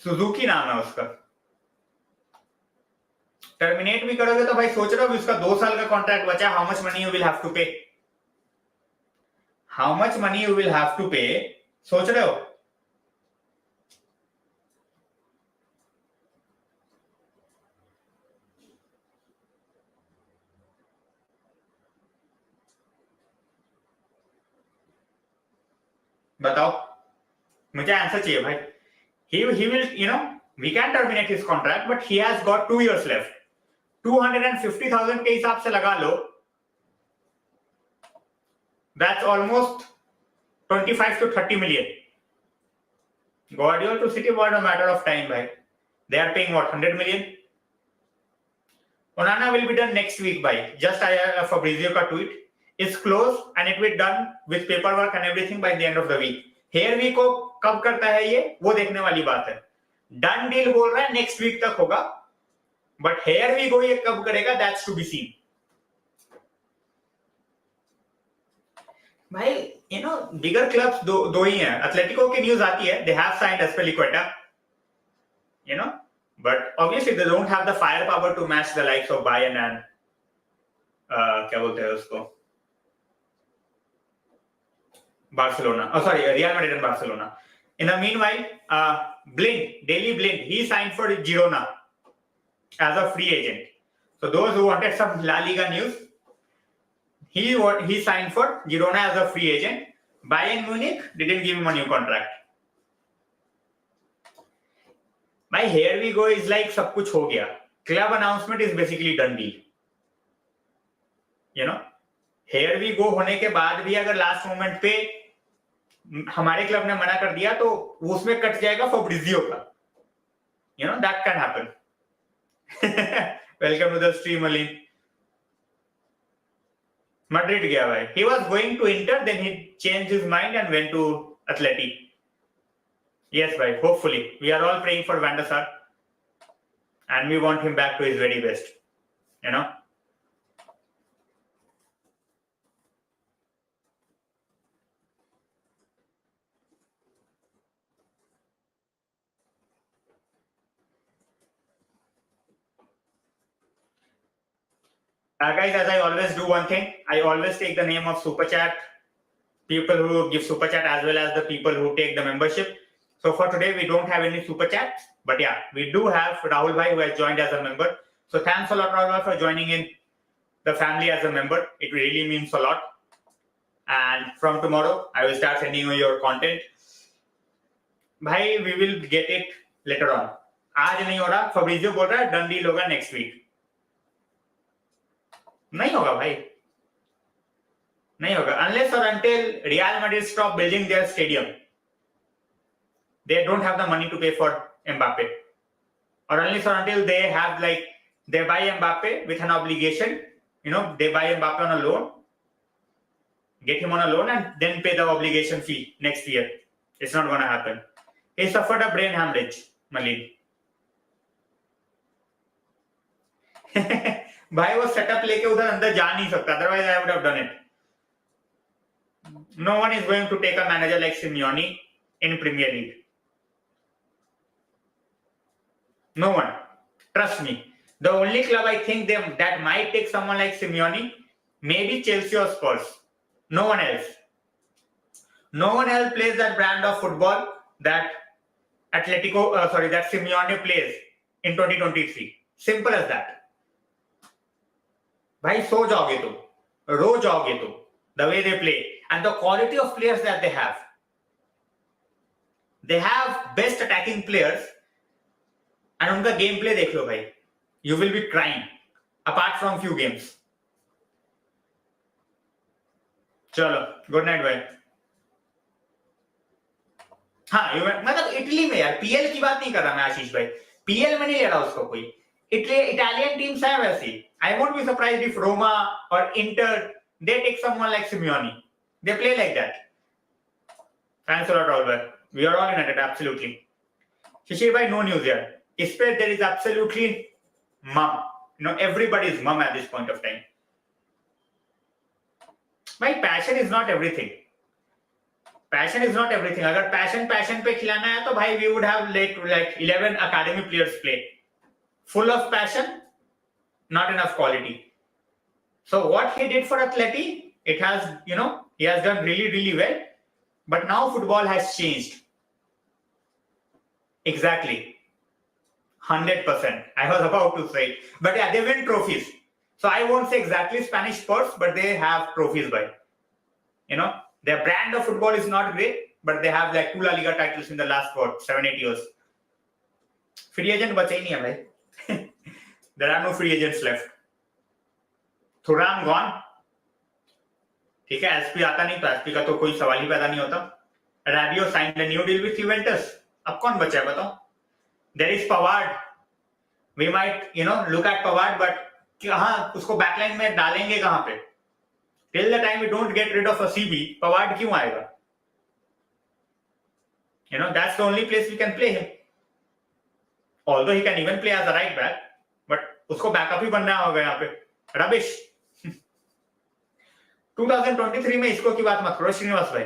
सुजुकी नाम है उसका. टर्मिनेट भी करोगे तो भाई सोच रहे हो उसका 2 साल का कॉन्ट्रैक्ट बचा. How much money you will have to pay? How much money you will have to pay? सोच रहे हो? बताओ, मुझे आंसर चाहिए भाई. He will, we can terminate his contract, but he has got 2 years left. 250,000 के हिसाब से लगा लो. That's almost 25 to 30 million. Guardiola to City was a matter of time, bhai. They are paying what, 100 million? Onana will be done next week, bhai. Just Fabrizio ka tweet. It's close and it will be done with paperwork and everything by the end of the week. हेयर वीक को कब करता है ये, वो देखने वाली बात है. डन डील बोल रहा है नेक्स्ट वीक तक होगा, बट हेयर वीक को ये कब करेगा, दैट्स टू बी सीन. भाई बिगर क्लब्स दो ही हैं. एथलेटिको की न्यूज आती है, they have signed Azpilicueta, but obviously they don't have the fire power to match the likes of Bayern and क्या बोलते हैं उसको, Barcelona. Oh, sorry, Real Madrid and Barcelona. In the meanwhile, Daley Blind, he signed for Girona as a free agent. So those who wanted some La Liga news, he signed for Girona as a free agent. Bayern Munich didn't give him a new contract. My here we go is like सब कुछ हो गया. Club announcement is basically done deal. Here we go होने के बाद भी अगर last moment पे हमारे क्लब ने मना कर दिया तो उसमें कट जाएगा फब्रिजियो का. That can happen. Welcome to the stream Ali. Madrid गया भाई. He was going to Inter, then he changed his mind and went to Athletic. Yes भाई, hopefully we are all praying for van der Sar and we want him back to his very best. Guys, as I always do one thing, I always take the name of super chat, people who give super chat as well as the people who take the membership. So for today, we don't have any super chats, but yeah, we do have Rahul Bhai who has joined as a member. So thanks a lot, Rahul Bhai, for joining in the family as a member. It really means a lot. And from tomorrow, I will start sending you your content. Bhai, we will get it later on. आज नहीं हो रहा. Fabrizio बोल रहा है done deal होगा next week. नहीं होगा भाई, नहीं होगा unless or until Real Madrid stop building their stadium. They don't have the money to pay for Mbappe, or unless or until they have they buy Mbappe with an obligation. They buy Mbappe on a loan, get him on a loan and then pay the obligation fee next year. It's not gonna happen. He suffered a brain hemorrhage, Malik. भाई वो setup लेके उधर अंदर जा नहीं सकता, otherwise I would have done it. No one is going to take a manager like Simeone in Premier League. No one, trust me. The only club I think that might take someone like Simeone, maybe Chelsea or Spurs. No one else. No one else plays that brand of football that that Simeone plays in 2023. Simple as that. भाई सो जाओगे तुम, रो जाओगे तुम. The way they play and the quality of players that they have. They have best attacking players and उनका game play देख लो भाई. You will be crying apart from few games. चलो good night भाई. हाँ मतलब इटली में यार PL की बात नहीं कर रहा मैं आशीष भाई. पीएल में नहीं ले रहा उसको कोई. Italian teams है वैसी. I won't be surprised if Roma or Inter they take someone like Simeone. They play like that. Thanks a lot, Oliver. We are all in it, absolutely. Shishir bhai, no news here. There is absolutely mum. Everybody is mum at this point of time. My passion is not everything. Passion is not everything. अगर passion पे खिलाना है तो भाई we would have like 11 academy players play. Full of passion, not enough quality. So what he did for Atleti, it has, he has done really, really well. But now football has changed. Exactly. 100%. I was about to say. But yeah, they win trophies. So I won't say exactly Spanish Spurs, but they have trophies by. Their brand of football is not great, but they have like 2 La Liga titles in the last 7-8 years. Free agent बचे ही नहीं है भाई. There are no free agents left. Thuram gone. ठीक है, SP आता नहीं तो SP का तो कोई सवाल ही पैदा नहीं होता. Rabiot signed a new deal with Juventus. अब कौन बचा है बताओ? There is Pavard. We might, look at Pavard, but कहाँ उसको बैकलाइन में डालेंगे कहाँ पे? Till the time we don't get rid of a CB, Pavard क्यों आएगा? That's the only place we can play him. Although he can even play as a right back, but उसको backup ही बनना होगा यहाँ पे. Rubbish. 2023 में इसको की बात मत करो श्रीनिवास भाई.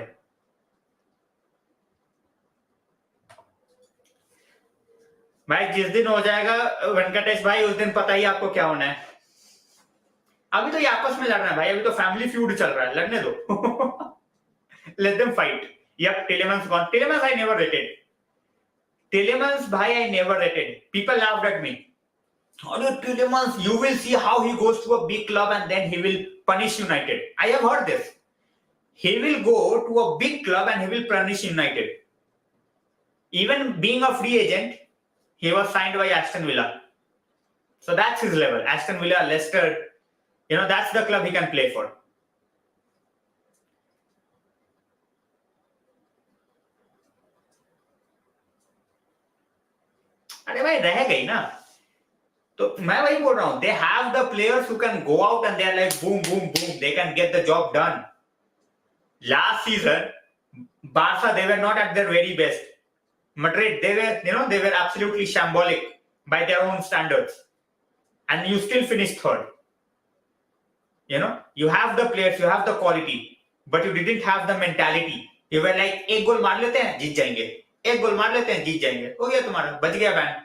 भाई जिस दिन हो जाएगा वेंकटेश भाई उस दिन पता ही आपको क्या होना है. अभी तो ये आपस में लड़ रहा है भाई. अभी तो फैमिली फ्यूड चल रहा है. लड़ने दो. Let them fight. Yep, Tielemans gone. Tielemans I never rated. Tielemans bhai I never rated. People laughed at me. Oh, Tielemans, you will see how he goes to a big club and then he will punish United. I have heard this. He will go to a big club and he will punish United. Even being a free agent, he was signed by Aston Villa. So that's his level. Aston Villa, Leicester, that's the club he can play for. अरे भाई रह गई ना. तो मैं वही बोल रहा हूं. They have the players who can go out and they're like boom, boom, boom. They can get the job done. Last season, Barca, they were not at their very best. Madrid, they were absolutely shambolic by their own standards. And you still finished third. You have the players, you have the quality, but you didn't have the mentality. You were like, एक गोल मार लेते हैं, जीत जाएंगे. एक गोल मार लेते हैं, जीत जाएंगे. हो गया तुम्हारा, बच गया ban.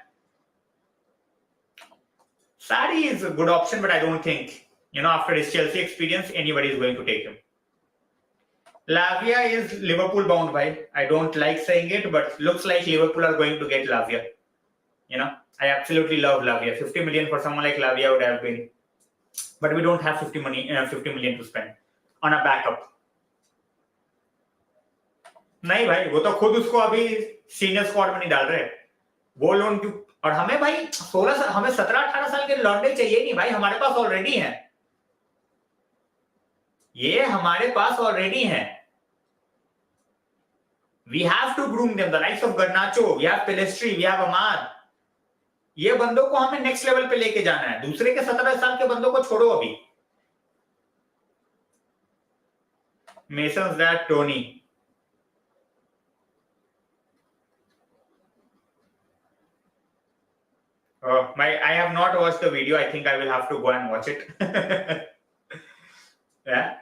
Sarri is a good option, but I don't think, after his Chelsea experience, anybody is going to take him. Lavia is Liverpool bound by. I don't like saying it, but looks like Liverpool are going to get Lavia. I absolutely love Lavia. 50 million for someone like Lavia would have been, but we don't have 50 million to spend on a backup. नहीं भाई, वो तो खुद उसको अभी senior squad में नहीं डाल रहे. वो लोन क्यों? और हमें भाई 17-18 साल के लौंडे चाहिए नहीं भाई. हमारे पास ऑलरेडी हैं. ये हमारे पास ऑलरेडी हैं. We have to groom them. The likes of Garnacho, we have Pelestri, we have Amar. ये बंदों को हमें नेक्स्ट लेवल पे लेके जाना है. दूसरे के 17 साल के बंदों को छोड़ो अभी. Mason's dad, Tony. I have not watched the video. I think I will have to go and watch it. Yeah.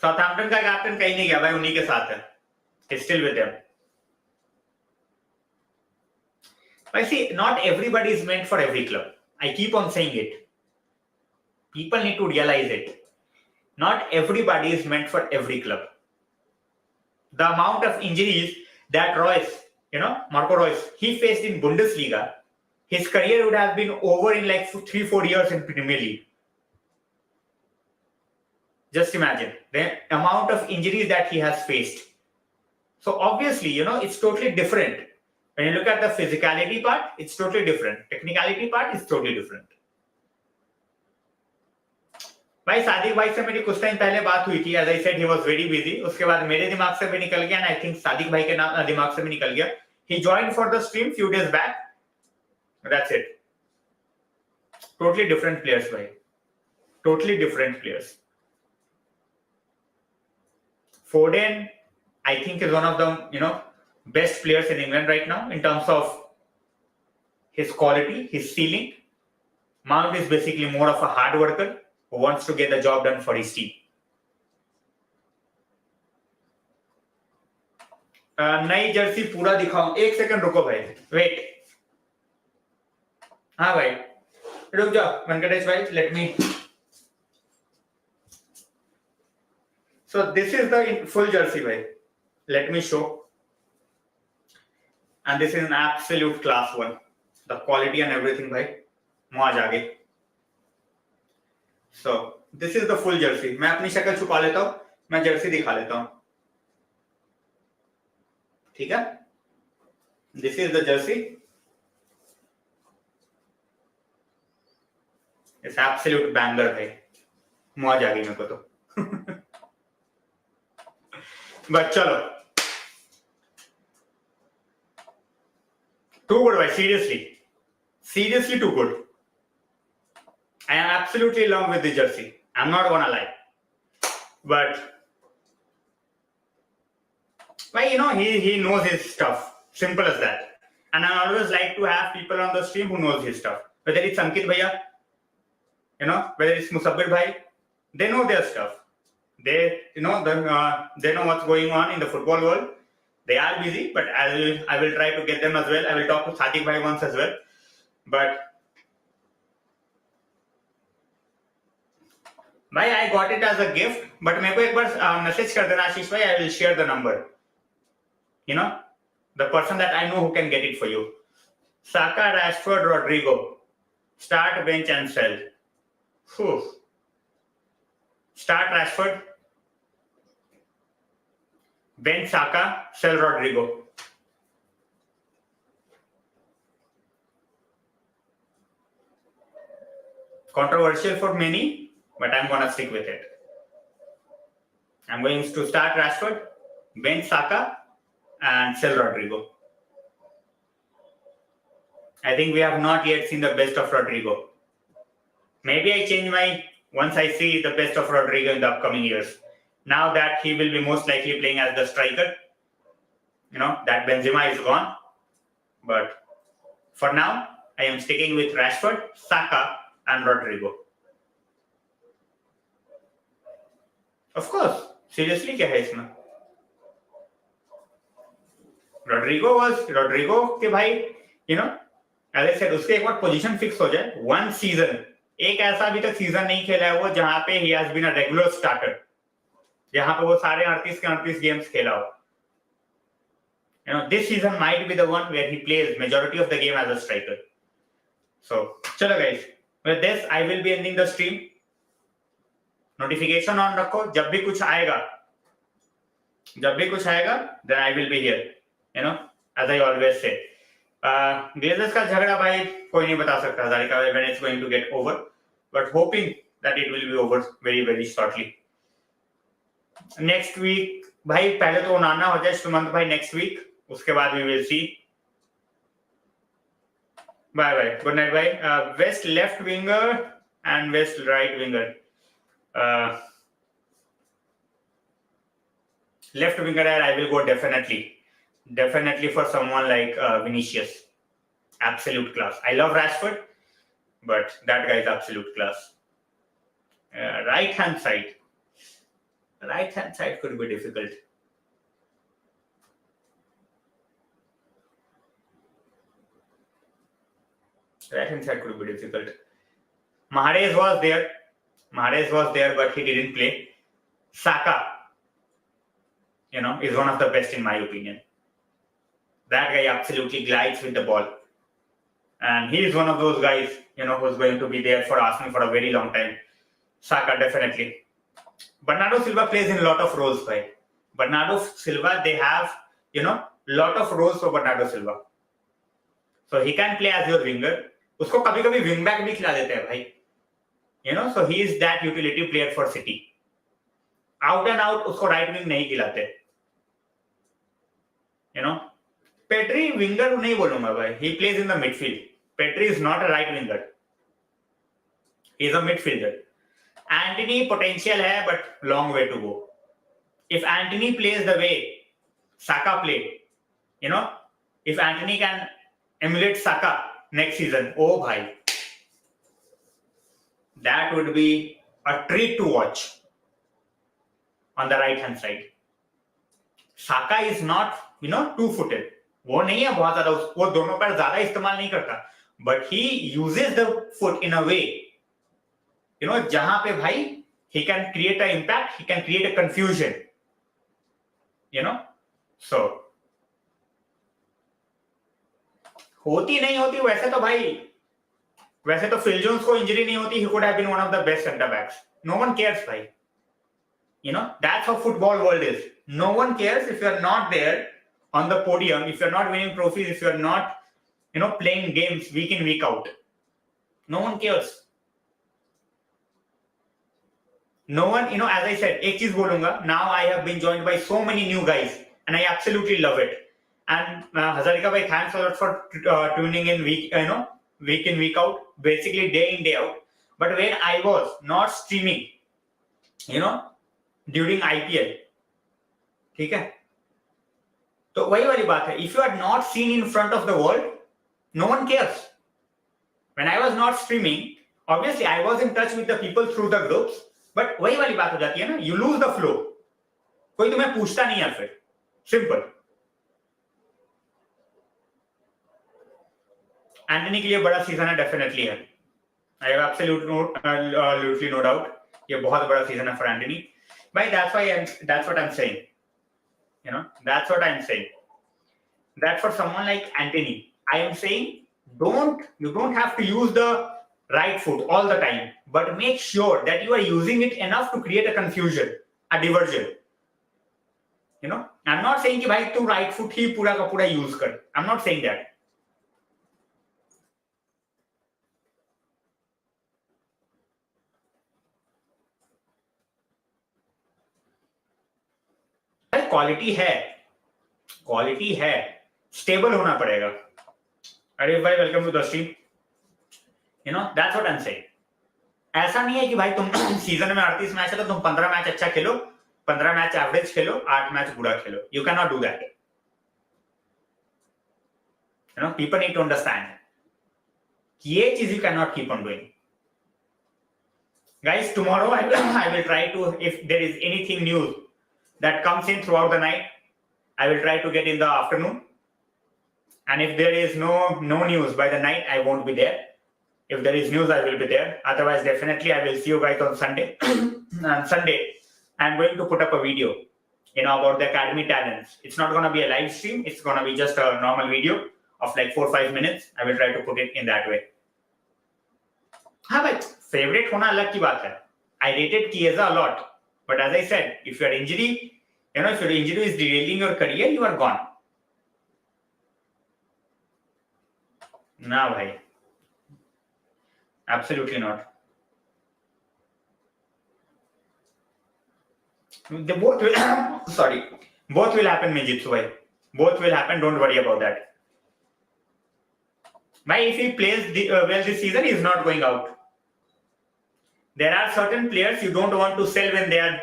Southampton का कैप्टन कहीं नहीं गया भाई. उन्हीं के साथ है. He's still with them. I see, not everybody is meant for every club. I keep on saying it. People need to realize it. Not everybody is meant for every club. The amount of injuries that Marco Reus, he faced in Bundesliga, his career would have been over in like 3-4 years in Premier League. Just imagine the amount of injuries that he has faced. So obviously, it's totally different. When you look at the physicality part, it's totally different. Technicality part is totally different. भाई सादिक भाई से मेरी कुछ time पहले बात हुई थी. As I said, he was very busy. उसके बाद मेरे दिमाग से भी निकल गया, and I think सादिक भाई के दिमाग से भी निकल गया. He joined for the stream few days back. That's it. Totally different players, भाई. Totally different players. Foden, I think, is one of the best players in England right now in terms of his quality, his ceiling. Mount is basically more of a hard worker who wants to get the job done for his team. नई Jersey पूरा दिखाऊं? एक second रुको भाई, wait. हाँ भाई, रुक जाओ वेंकटेश भाई, let me. So this is the full jersey, bhai. Let me show. And this is an absolute class one. The quality and everything, bhai. मौज आ गई. So this is the full jersey. मैं अपनी शक्ल छुपा लेता हूँ, मैं जर्सी दिखा लेता हूँ. ठीक है? This is the jersey. It's absolute banger, भाई. मौज आ गई मेरे को तो. But chalo. Too good, bhai. Seriously too good. I am absolutely in love with the jersey. I'm not gonna lie. But he knows his stuff. Simple as that. And I always like to have people on the stream who knows his stuff. Whether it's Ankit Bhaiya, whether it's Musabbir Bhai, they know their stuff. They know what's going on in the football world. They are busy, but I will try to get them as well. I will talk to Sadik Bhai once as well. But भाई, I got it as a gift, but मेरे को एक बार message कर देना आशीष भाई. I will share the number. The person that I know who can get it for you. Saka, Rashford, Rodrigo. Start, bench, and sell. Whew. Start Rashford. Bench Saka, sell Rodrigo. Controversial for many, but I'm gonna stick with it. I'm going to start Rashford, bench Saka, and sell Rodrigo. I think we have not yet seen the best of Rodrigo. Maybe I change once I see the best of Rodrigo in the upcoming years. Now that he will be most likely playing as the striker, that Benzema is gone. But for now, I am sticking with Rashford, Saka, and Rodrigo. Of course, seriously, क्या है इसमें? Rodrigo के भाई, as I said, उसके एक बार position fix हो जाए, one season, एक ऐसा अभी तक सीजन नहीं खेला है वो जहां पे he has been a regular starter, जहां पे वो सारे 38 के 38 गेम्स खेला हो. This season might be the one where he plays majority of the game as a striker. So, चलो guys, with this I will be ending the stream. Notification on रखो, जब भी कुछ आएगा, then I will be here. As I always say. Glazers का झगड़ा भाई कोई नहीं बता सकता Hazarika when it's going to get over, but hoping that it will be over very very shortly. Next week भाई पहले तो ओनाना हो जाए सुमंत भाई next week, उसके बाद we will see. Bye. Good night bye. West left winger and West right winger. Left winger I will go definitely for someone like Vinicius. Absolute class. I love Rashford, but that guy is absolute class. Right hand side could be difficult. Right hand side could be difficult. Mahrez was there, but he didn't play. Saka, is one of the best in my opinion. That guy absolutely glides with the ball. And he is one of those guys, who's going to be there for Arsenal for a very long time. Saka, definitely. Bernardo Silva plays in a lot of roles, right? Bernardo Silva, they have, lot of roles for Bernardo Silva. So he can play as your winger. उसको कभी-कभी wing back भी खिला देते हैं भाई. So he is that utility player for City. Out and out उसको right wing नहीं खिलाते. Pedri winger नहीं बोलूंगा भाई. He plays in the midfield. Pedri is not a right winger. He is a midfielder. Antony potential hai, but long way to go. If Antony plays the way Saka played, if Antony can emulate Saka next season, oh bhai, that would be a treat to watch on the right hand side. Saka is not, two-footed. वो नहीं है बहुत ज्यादा, वो दोनों पैर ज्यादा इस्तेमाल नहीं करता, but he uses the foot in a way, जहां पे भाई he can create an impact, he can create a confusion, so होती नहीं होती वैसे तो फिल जोन्स को इंजरी नहीं होती, he could have been one of the best center backs. No one cares भाई. That's how football world is. No one cares if you're not there on the podium, if you're not winning trophies, if you're not playing games week in week out. No one cares. No one, as I said, एक चीज बोलूंगा, now I have been joined by so many new guys and I absolutely love it. And Hazarika bhai, thanks a lot for tuning in week in week out, basically day in day out. But when I was not streaming, during IPL, ठीक है, तो वही वाली बात है, if you are not seen in front of the world, no one cares. When I was not streaming, obviously I was in touch with the people through the groups, but वही वाली बात हो जाती है ना, you lose the flow. कोई तुम्हें पूछता नहीं है फिर. Simple. एंटनी के लिए बड़ा सीजन है, डेफिनेटली है. I have absolutely no doubt. ये बहुत बड़ा सीजन है for Antony. But that's what I'm saying. That's what I'm saying. That for someone like Antony, I am saying you don't have to use the right foot all the time, but make sure that you are using it enough to create a confusion, a diversion. I'm not saying कि भाई तू right foot ही पूरा का पूरा use कर. I'm not saying that. Quality है, stable होना पड़ेगा. अरे भाई, welcome to the stream. That's what I am saying. ऐसा नहीं है कि भाई तुम सीजन में 38 मैच है तो तुम 15 मैच अच्छा खेलो, 15 मैच एवरेज खेलो, 8 मैच बुरा खेलो. You can not do that. People need to understand ये चीज you can not keep on doing. Guys, tomorrow I will try to, if there is anything new that comes in throughout the night, I will try to get in the afternoon. And if there is no news by the night, I won't be there. If there is news, I will be there. Otherwise, definitely I will see you guys on Sunday. On Sunday, I'm going to put up a video, about the academy talents. It's not going to be a live stream. It's going to be just a normal video of like 4-5 minutes. I will try to put it in that way. हाँ भाई, favourite होना अलग की बात है. I rated Chiesa a lot, but as I said, if your injury is derailing your career, you are gone. No, bhai. Absolutely not. They both will. Sorry, both will happen, Mijitsu bhai. Both will happen. Don't worry about that. Bhai, if he plays well this season, he is not going out. There are certain players you don't want to sell when they are,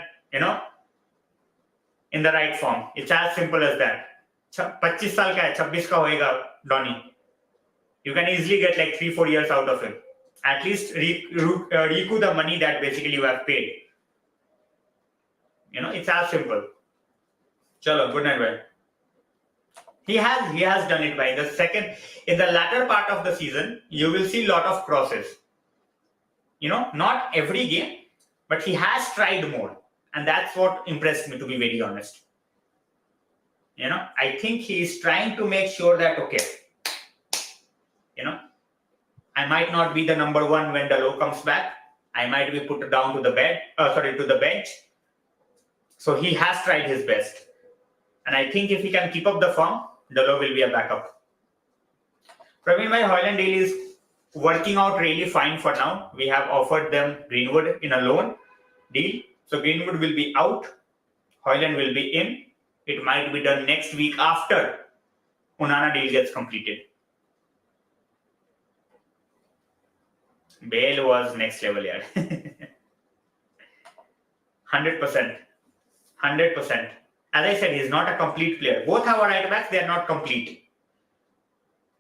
in the right form. It's as simple as that. 25 साल का है, 26 का होएगा Donny. You can easily get like 3-4 years out of him. At least recoup the money that basically you have paid. It's as simple. Chalo, good night, bye. He has done it by in the latter part of the season. You will see a lot of crosses. Not every game, but he has tried more, and that's what impressed me, to be very honest. I think he is trying to make sure that I might not be the number one when Dalot comes back. I might be put down to the bench. So he has tried his best, and I think if he can keep up the form, Dalot will be a backup. Praveen bhai, Hojlund deal is working out really fine for now. We have offered them Greenwood in a loan deal. So Greenwood will be out. Hojlund will be in. It might be done next week after Onana deal gets completed. Bale was next level, yeah. 100%. 100%. As I said, he's not a complete player. Both our right backs, they are not complete.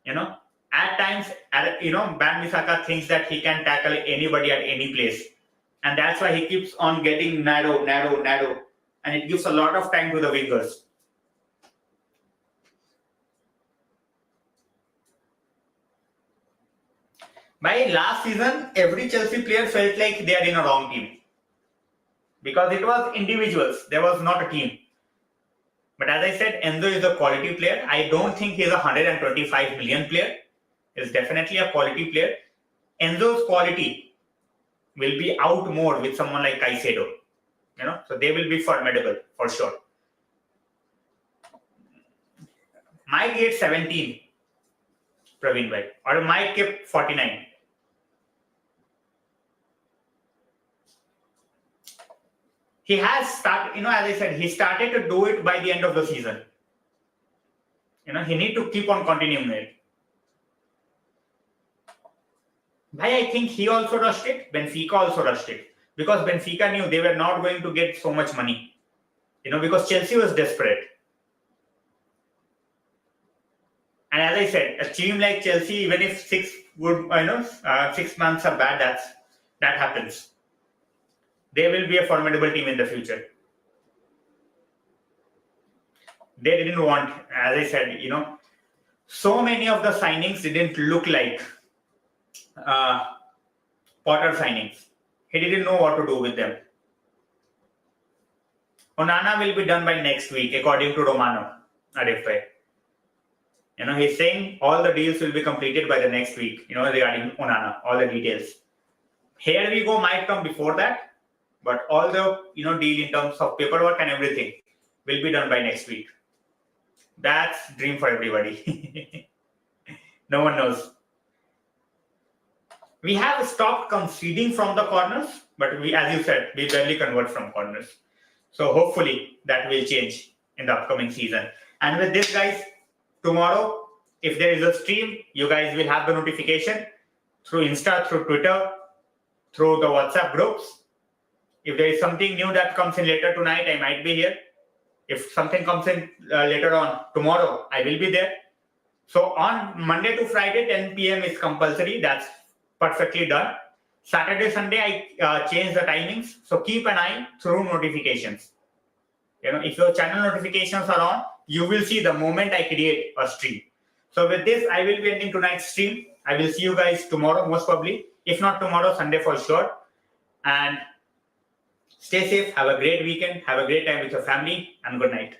At times, Wan-Bissaka thinks that he can tackle anybody at any place. And that's why he keeps on getting narrow. And it gives a lot of time to the wingers. By last season, every Chelsea player felt like they are in a wrong team. Because it was individuals. There was not a team. But as I said, Enzo is a quality player. I don't think he's a 125 million player. He's definitely a quality player. Enzo's quality will be out more with someone like Caicedo. So they will be formidable for sure. Might get 17, Praveen bhai, or might get 49. He has started, as I said, he started to do it by the end of the season. He need to keep on continuing it. I think he also rushed it. Benfica also rushed it. Because Benfica knew they were not going to get so much money. Because Chelsea was desperate. And as I said, a team like Chelsea, even if 6 months are bad, that happens. They will be a formidable team in the future. They didn't want, as I said, so many of the signings didn't look like Potter signings. He didn't know what to do with them. Onana will be done by next week, according to Romano RFI. He's saying all the deals will be completed by the next week, regarding Onana, all the details. Here we go might come before that, but all the, deal in terms of paperwork and everything will be done by next week. That's dream for everybody. No one knows. We have stopped conceding from the corners, but as you said, we barely convert from corners. So hopefully that will change in the upcoming season. And with this, guys, tomorrow, if there is a stream, you guys will have the notification through Insta, through Twitter, through the WhatsApp groups. If there is something new that comes in later tonight, I might be here. If something comes in later on tomorrow, I will be there. So on Monday to Friday, 10 p.m. is compulsory. That's perfectly done. Saturday, Sunday, I change the timings. So keep an eye through notifications. If your channel notifications are on, you will see the moment I create a stream. So with this, I will be ending tonight's stream. I will see you guys tomorrow, most probably. If not tomorrow, Sunday for sure. And stay safe. Have a great weekend. Have a great time with your family. And good night.